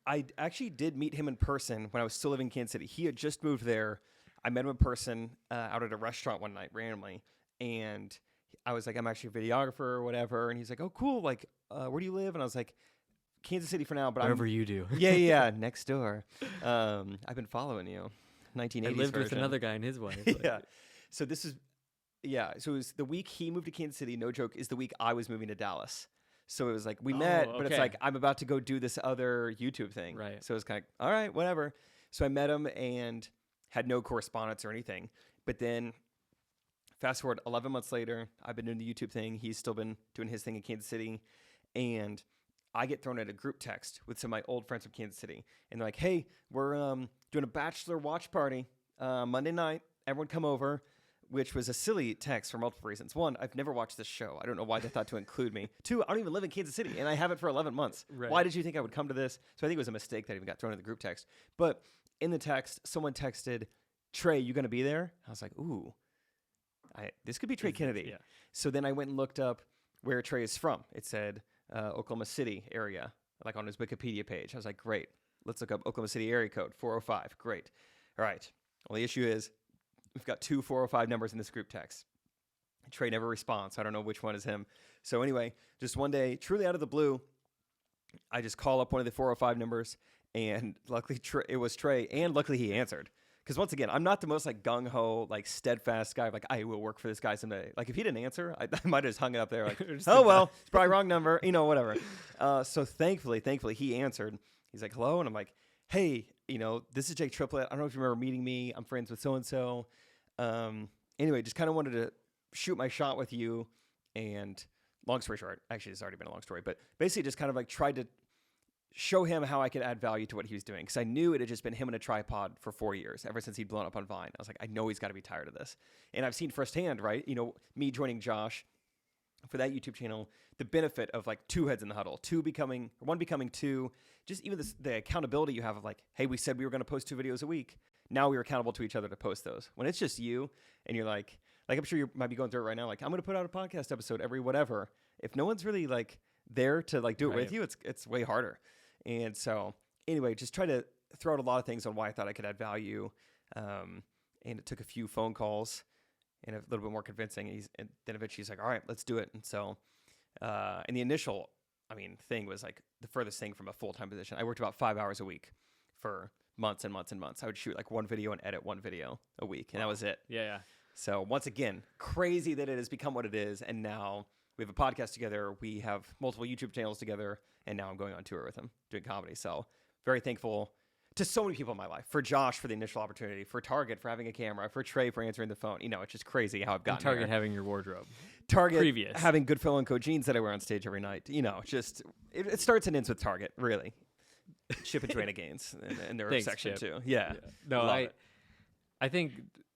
I actually did meet him in person when I was still living in Kansas City. He had just moved there. I met him in person out at a restaurant one night randomly, and I was like, I'm actually a videographer or whatever. And he's like, oh, cool. Like, where do you live? And I was like, Kansas City for now, but wherever you do. Yeah, next door. I've been following you. 1980s I lived version. with another guy and his wife. Yeah. So this is, so it was the week he moved to Kansas City, no joke, is the week I was moving to Dallas. So it was like, we met, but it's like, I'm about to go do this other YouTube thing. Right. So it was kind of, all right, whatever. So I met him and had no correspondence or anything. But then fast forward 11 months later, I've been doing the YouTube thing. He's still been doing his thing in Kansas City. And I get thrown at a group text with some of my old friends from Kansas City. And they're like, hey, we're doing a bachelor watch party Monday night. Everyone come over. Which was a silly text for multiple reasons. One, I've never watched this show. I don't know why they thought to include me. Two, I don't even live in Kansas City, and I haven't for 11 months. Right. Why did you think I would come to this? So I think it was a mistake that I even got thrown in the group text. But in the text, someone texted, Trey, you going to be there? I was like, ooh, this could be Trey Kennedy. Yeah. So then I went and looked up where Trey is from. It said Oklahoma City area, like on his Wikipedia page. I was like, great. Let's look up Oklahoma City area code, 405. Great. All right. Well, the issue is we've got 2 405 numbers in this group text. Trey never responds. I don't know which one is him. So anyway, just one day, truly out of the blue, I just call up one of the 405 numbers, and luckily it was Trey, and luckily he answered. Because once again, I'm not the most like gung-ho, like steadfast guy. Like, I will work for this guy someday. Like, if he didn't answer, I might have just hung it up there. Like, oh, well, it's probably wrong number, whatever. So thankfully, he answered. He's like, hello? And I'm like, hey, this is Jake Triplett. I don't know if you remember meeting me. I'm friends with so-and-so. Anyway, just kind of wanted to shoot my shot with you. And long story short, actually, it's already been a long story, but basically just kind of like tried to show him how I could add value to what he was doing. Because I knew it had just been him in a tripod for 4 years, ever since he'd blown up on Vine. I was like, I know he's got to be tired of this. And I've seen firsthand, right? Me joining Josh for that YouTube channel, the benefit of like 2 heads in the huddle, 1 becoming 2, just even the accountability you have of like, hey, we said we were going to post 2 videos a week. Now we're accountable to each other to post those. When it's just you and you're like I'm sure you might be going through it right now. Like, I'm going to put out a podcast episode every whatever. If no one's really like there to like do it with you, it's way harder. And so anyway, just try to throw out a lot of things on why I thought I could add value. And it took a few phone calls and a little bit more convincing. And then eventually he's like, all right, let's do it. And so, and the initial, thing was like the furthest thing from a full-time position. I worked about 5 hours a week for months and months and months. I would shoot like 1 video and edit 1 video a week. And that was it. Yeah. So once again, crazy that it has become what it is. And now we have a podcast together. We have multiple YouTube channels together. And now I'm going on tour with him doing comedy. So very thankful to so many people in my life. For Josh, for the initial opportunity. For Target, for having a camera. For Trey, for answering the phone. It's just crazy how I've gotten and Target here. having your wardrobe. Target Previous. having Goodfellow & Co. jeans that I wear on stage every night. Just it starts and ends with Target, really. Chip and Joanna Gaines in their Thanks, section Chip. too. Yeah. No, Love I think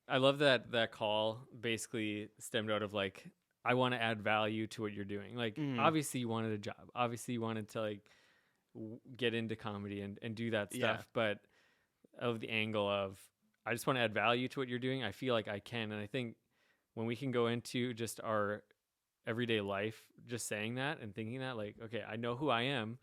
I love that call basically stemmed out of like, I want to add value to what you're doing. Like, obviously you wanted a job. Obviously you wanted to like get into comedy and do that stuff. Yeah. But of the angle of, I just want to add value to what you're doing. I feel like I can. And I think when we can go into just our everyday life, just saying that and thinking that, like, okay, I know who I am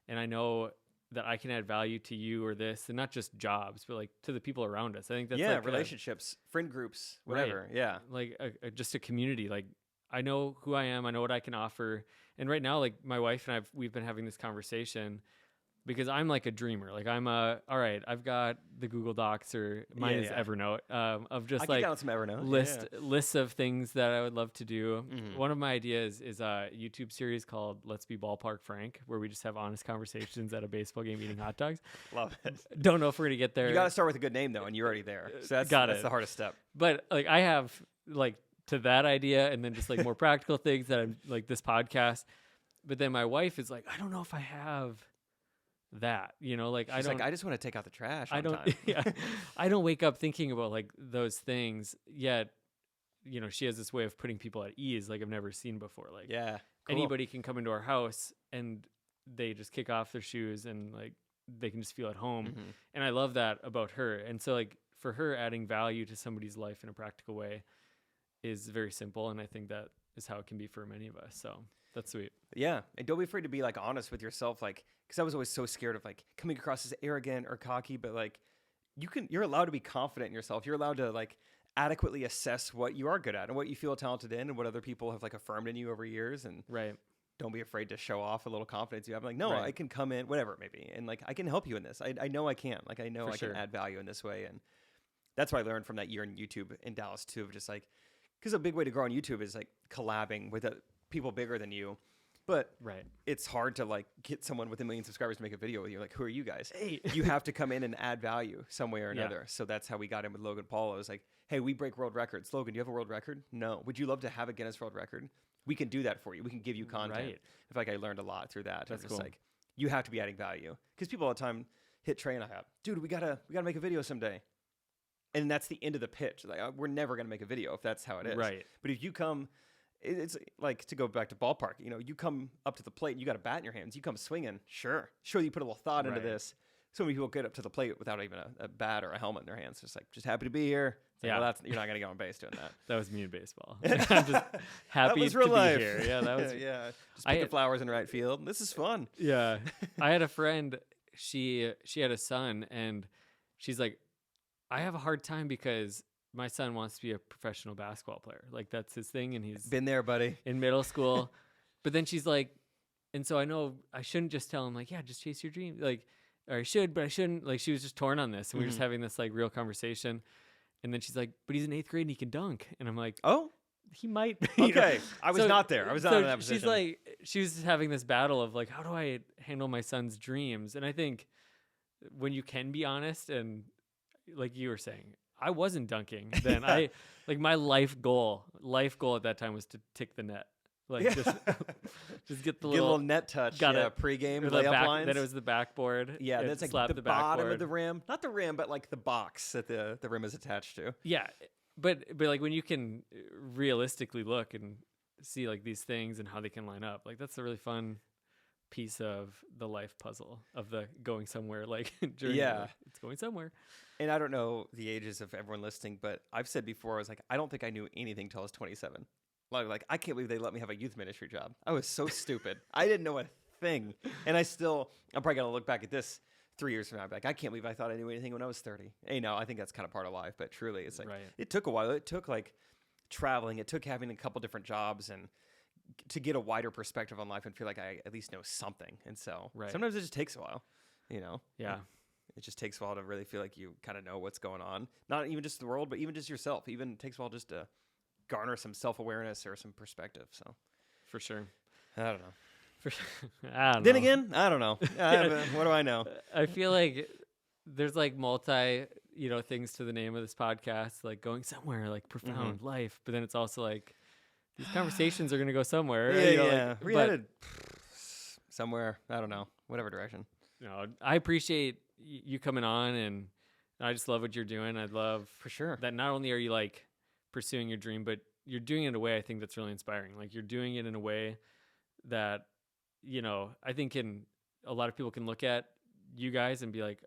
and I know that I can add value to you or this, and not just jobs, but like to the people around us. I think that's like relationships, friend groups, whatever. Right. Yeah. Like just a community. Like, I know who I am. I know what I can offer. And right now, like my wife and we've been having this conversation because I'm like a dreamer. Like all right, I've got the Google Docs or mine is Evernote of just like some Evernote. lists of things that I would love to do. One of my ideas is a YouTube series called Let's Be Ballpark Frank, where we just have honest conversations at a baseball game eating hot dogs. Love it. Don't know if we're going to get there. You got to start with a good name though, and you're already there. So that's the hardest step. But like I have like to that idea and then just like more practical things that I'm like this podcast. But then my wife is like, I don't know if I have that, like She's I just want to take out the trash. I don't I don't wake up thinking about like those things yet. She has this way of putting people at ease like I've never seen before. Like cool. Anybody can come into our house and they just kick off their shoes and like they can just feel at home. And I love that about her. And so like for her, adding value to somebody's life in a practical way is very simple, and I think that is how it can be for many of us. So that's sweet. Yeah, and don't be afraid to be like honest with yourself, like, because I was always so scared of like coming across as arrogant or cocky, but like you're allowed to be confident in yourself. You're allowed to like adequately assess what you are good at and what you feel talented in and what other people have like affirmed in you over years. And don't be afraid to show off a little confidence you have. Like, no, I can come in, whatever it may be, and like I can help you in this. I know I can. Like I know I can add value in this way, and that's what I learned from that year in YouTube in Dallas too. Of just like, because a big way to grow on YouTube is like collabing with people bigger than you. But it's hard to like get someone with 1 million subscribers to make a video with you. Like, who are you guys? Hey. You have to come in and add value some way or another. So that's how we got in with Logan Paul. I was like, hey, we break world records. Logan, do you have a world record? No. Would you love to have a Guinness World Record? We can do that for you. We can give you content. I feel like I learned a lot through that. That's just cool. Like, you have to be adding value. Because people all the time hit Trey and I up, dude, we gotta make a video someday. And that's the end of the pitch. Like, we're never gonna make a video if that's how it is. Right. But if you come, it's like, to go back to ballpark, you come up to the plate and you got a bat in your hands, you come swinging, sure you put a little thought into this. so many people get up to the plate without even a bat or a helmet in their hands. Just happy to be here. It's like, Yeah. well, you're not going to get on base doing that. That was me in baseball. I'm just happy was real to life. be here. Yeah, that was. Yeah. Just picking flowers in right field. This is fun. Yeah, I had a friend. She had a son, and she's like, I have a hard time because my son wants to be a professional basketball player. Like that's his thing, and he's Been there, buddy. in middle school. But then she's like, and so I know I shouldn't just tell him like, yeah, just chase your dream. Like, or I should, but I shouldn't. Like she was just torn on this, and we were just having this like real conversation. And then she's like, but he's in 8th grade and he can dunk. And I'm like, oh, he might. Okay. I was not there. I was not in that position. She's like, she was having this battle of like, how do I handle my son's dreams? And I think when you can be honest, and like you were saying, I wasn't dunking then. Like my life goal at that time was to tick the net. Like just get the little net touch. Got it. Pregame or layup lines. Then it was the backboard. Yeah, and that's like slap the bottom backboard. of the rim. Not the rim, but like the box that the rim is attached to. Yeah, but like when you can realistically look and see like these things and how they can line up, like that's a really fun piece of the life puzzle of the going somewhere like journey. Yeah. Like, it's going somewhere. And I don't know the ages of everyone listening, but I've said before, I was like, I don't think I knew anything till I was 27. Like, I can't believe they let me have a youth ministry job. I was so stupid. I didn't know a thing. And I'm probably going to look back at this 3 years from now. I'll be like, I can't believe I thought I knew anything when I was 30. Hey, no, I think that's kind of part of life. But truly, it's like, It took a while. It took like traveling. It took having a couple different jobs and to get a wider perspective on life and feel like I at least know something. And so sometimes it just takes a while, Yeah. It just takes a while to really feel like you kind of know what's going on. Not even just the world, but even just yourself. Even it takes a while just to garner some self-awareness or some perspective. So For sure. I don't know. I don't Then know. again, I don't know. What do I know? I feel like there's like multi, things to the name of this podcast, like going somewhere, like profound life. But then it's also like these conversations are going to go somewhere. Yeah. Like, We're headed somewhere. I don't know. Whatever direction. I appreciate you coming on, and I just love what you're doing. I love For sure. that not only are you like pursuing your dream, but you're doing it in a way I think that's really inspiring. Like you're doing it in a way that, I think a lot of people can look at you guys and be like,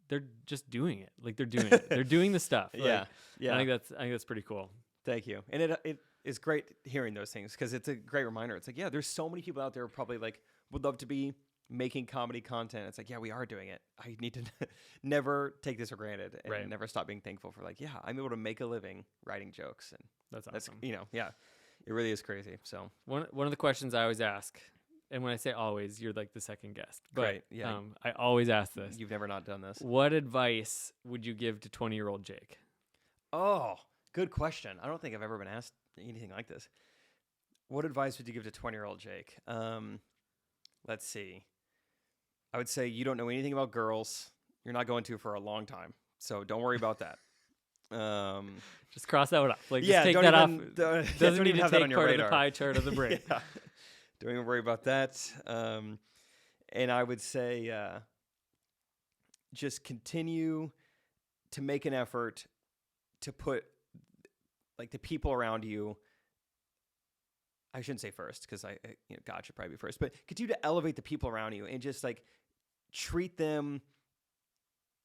they're just doing it. Like they're doing it. They're doing the stuff. Like, Yeah. I think that's pretty cool. Thank you. And it is great hearing those things because it's a great reminder. It's like, yeah, there's so many people out there who probably like would love to be making comedy content. It's like, yeah, we are doing it. I need to never take this for granted and never stop being thankful for like, yeah, I'm able to make a living writing jokes. And That's awesome. It really is crazy. So One of the questions I always ask, and when I say always, you're like the second guest, but Great, yeah. I always ask this. You've never not done this. What advice would you give to 20-year-old Jake? Oh, good question. I don't think I've ever been asked anything like this. What advice would you give to 20-year-old Jake? Let's see. I would say you don't know anything about girls. You're not going to for a long time. So don't worry about that. Just cross that one off. Like, Yeah, just take don't that even- off. don't Doesn't even need to have that on take your part of radar. the pie chart of the brain. Yeah. Don't even worry about that. And I would say just continue to make an effort to put like the people around you. I shouldn't say first because God should probably be first, but continue to elevate the people around you and just like treat them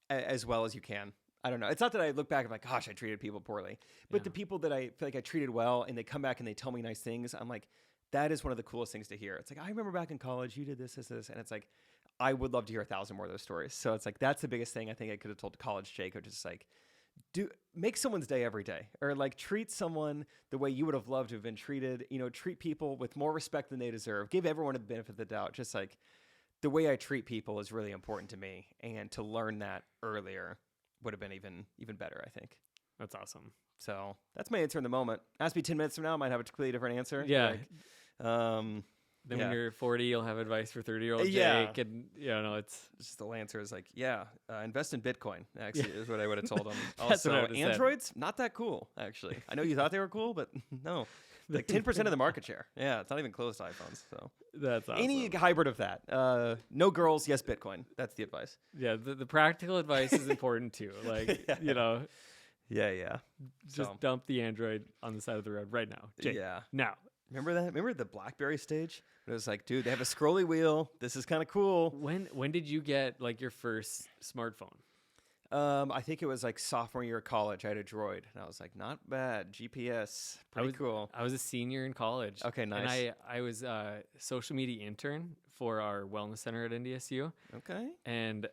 as well as you can. I don't know. It's not that I look back and I'm like, gosh, I treated people poorly, but the people that I feel like I treated well and they come back and they tell me nice things, I'm like, that is one of the coolest things to hear. It's like, I remember back in college, you did this. And it's like, I would love to hear 1,000 more of those stories. So it's like, that's the biggest thing I think I could have told college Jake, or just like, make someone's day every day, or like treat someone the way you would have loved to have been treated, treat people with more respect than they deserve. Give everyone the benefit of the doubt. Just like the way I treat people is really important to me. And to learn that earlier would have been even better, I think. That's awesome. So that's my answer in the moment. Ask me 10 minutes from now, I might have a completely different answer. Yeah. Like, When you're 40, you'll have advice for 30-year-old Yeah. Jake, and it's just the answer is like, invest in Bitcoin, actually, is what I would have told him. That's what I Also, would've said. Androids, not that cool, actually. I know you thought they were cool, but no. Like 10% of the market share. Yeah, it's not even close to iPhones. So that's awesome. any hybrid of that. No girls, yes Bitcoin. That's the advice. Yeah, the practical advice is important too. Like, Yeah. just dump the Android on the side of the road right now. Jake, Yeah. now. Remember that? Remember the BlackBerry stage? It was like, dude, they have a scrolly wheel. This is kind of cool. When did you get like your first smartphone? I think it was like sophomore year of college. I had a Droid, and I was like, not bad. GPS, pretty cool. I was a senior in college. Okay, nice. And I was a social media intern for our wellness center at NDSU. Okay. And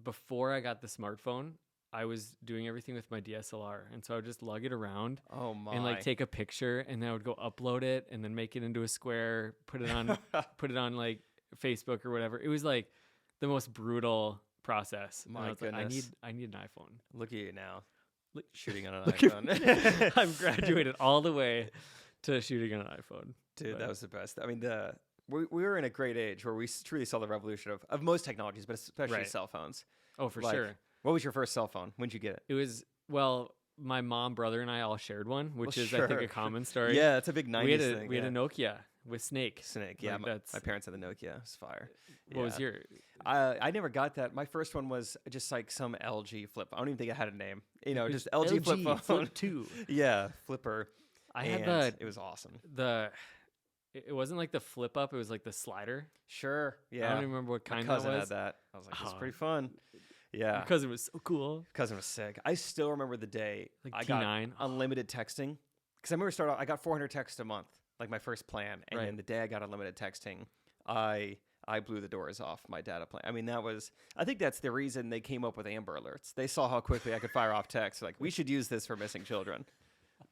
before I got the smartphone, I was doing everything with my DSLR, and so I would just lug it around. Oh my! And like take a picture, and then I would go upload it, and then make it into a square, put it on like Facebook or whatever. It was like the most brutal process. My goodness. Like, I need an iPhone. Look at you now, shooting on an iPhone. I've graduated all the way to shooting on an iPhone. Dude, that was the best. I mean, we were in a great age where we truly saw the revolution of most technologies, but especially cell phones. Oh, for sure. What was your first cell phone? When'd you get it? It was, my mom, brother, and I all shared one, which is, I think, a common story. Yeah, it's a big 90s thing. We had a Nokia with Snake. Yeah. My parents had the Nokia. It was fire. What was your... I never got that. My first one was just like some LG flip. I don't even think it had a name. Just LG flip phone. Flip 2. Yeah, flipper. I had it was awesome. It wasn't like the flip up. It was like the slider. Sure. Yeah. I don't even remember what kind My cousin that was. had that. I was like, it's pretty fun. Yeah. Your cousin was so cool. Cousin was sick. I still remember the day I T9. got unlimited texting. Because I remember I got 400 texts a month, like my first plan. And then the day I got unlimited texting, I blew the doors off my data plan. I mean, I think that's the reason they came up with Amber Alerts. They saw how quickly I could fire off texts. Like, we should use this for missing children.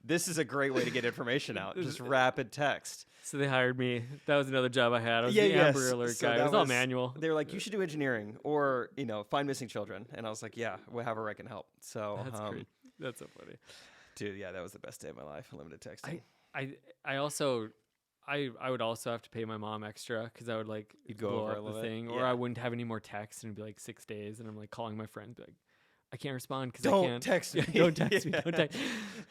This is a great way to get information out. Just rapid text. So they hired me. That was another job I had. I was the Amber Alert guy. It was all manual. They were like, you should do engineering or, find missing children. And I was like, yeah, however I can help. So that's great. That's so funny. Dude, yeah, that was the best day of my life. Unlimited texting. I would also have to pay my mom extra because I would like blow up the thing, or I wouldn't have any more text, and it'd be like 6 days, and I'm like calling my friend, be like, I can't respond because I can't. Text me. Don't text me. Don't text.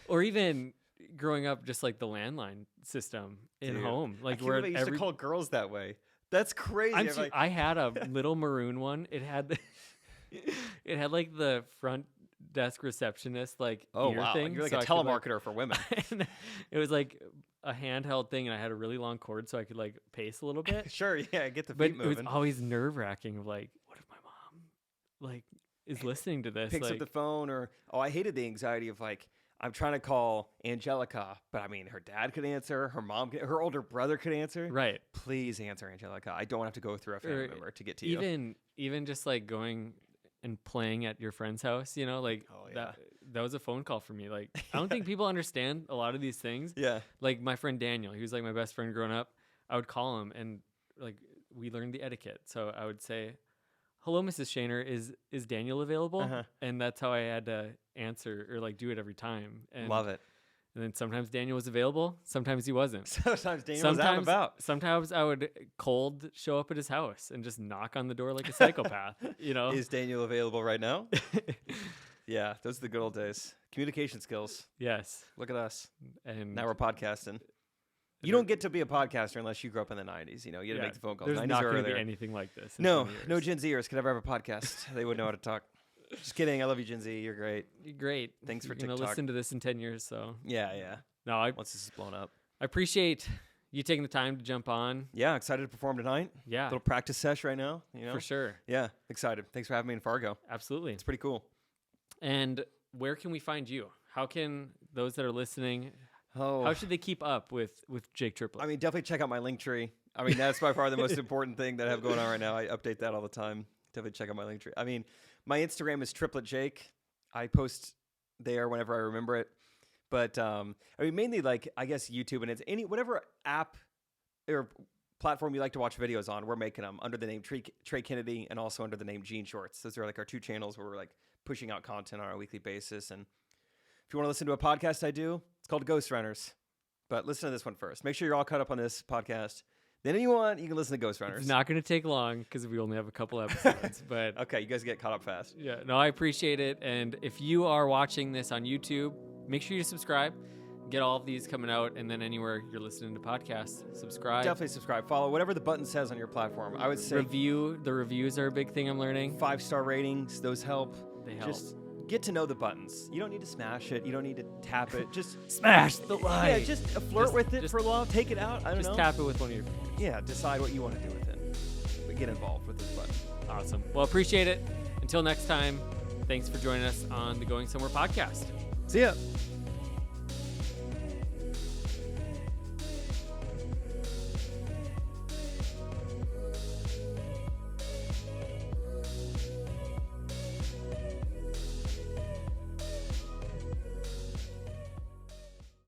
Or even growing up, just like the landline system in home, like where they used to call girls that way. That's crazy. I had a little maroon one. It had like the front desk receptionist like ear thing. You're like a telemarketer for women. It was like a handheld thing, and I had a really long cord so I could like pace a little bit. Sure, yeah, get the feet moving. It was always nerve wracking of like, what if my mom like is listening to this? Picks up the phone, or I hated the anxiety of like, I'm trying to call Angelica, but I mean, her dad could answer, her mom, her older brother could answer. Right. Please answer, Angelica. I don't want to have to go through a family member to get to you. Even just like going and playing at your friend's house, that was a phone call for me. Like, I don't think people understand a lot of these things. Yeah. Like my friend Daniel, he was like my best friend growing up. I would call him, and like we learned the etiquette. So I would say, hello, Mrs. Shaner, is Daniel available? Uh-huh. And that's how I had to answer or like do it every time. And love it. And then sometimes Daniel was available. Sometimes he wasn't. Sometimes Daniel was out and about. Sometimes I would cold show up at his house and just knock on the door like a psychopath. Is Daniel available right now? Yeah, those are the good old days. Communication skills. Yes. Look at us. And now we're podcasting. You don't get to be a podcaster unless you grew up in the 90s. You get to make the phone calls. There's not going to be anything like this. No Gen Zers could ever have a podcast. They wouldn't know how to talk. Just kidding. I love you, Gen Z. You're great. You're great. Thanks for TikTok. TikTok. You're going to listen to this in 10 years, so. Yeah. No, once this is blown up. I appreciate you taking the time to jump on. Yeah, excited to perform tonight. Yeah. Little practice sesh right now. For sure. Yeah, excited. Thanks for having me in Fargo. Absolutely. It's pretty cool. And where can we find you? How can those that are listening, how should they keep up with Jake Triplett? I mean, definitely check out my Linktree. I mean, that's by far the most important thing that I have going on right now. I update that all the time. Definitely check out my Linktree. I mean, my Instagram is Triplett Jake. I post there whenever I remember it. But I mean, mainly like, I guess YouTube, and it's whatever app or platform you like to watch videos on, we're making them under the name Trey Kennedy and also under the name Gene Shorts. Those are like our two channels where we're like pushing out content on a weekly basis. And if you want to listen to a podcast I do, it's called Ghost Runners. But listen to this one first. Make sure you're all caught up on this podcast. Then if you want, you can listen to Ghost Runners. It's not going to take long because we only have a couple episodes. But okay, you guys get caught up fast. Yeah, no, I appreciate it. And if you are watching this on YouTube, make sure you subscribe. Get all of these coming out, and then anywhere you're listening to podcasts, subscribe. Definitely subscribe. Follow whatever the button says on your platform. I would say the reviews are a big thing I'm learning. 5-star ratings, those help. They help. Just get to know the buttons. You don't need to smash it. You don't need to tap it. Just Smash the light. Yeah, just flirt with it for a while. Take it out. I don't know. Just tap it with one of your fingers. Yeah, decide what you want to do with it. But get involved with this button. Awesome. Well, appreciate it. Until next time, thanks for joining us on the Going Somewhere podcast. See ya.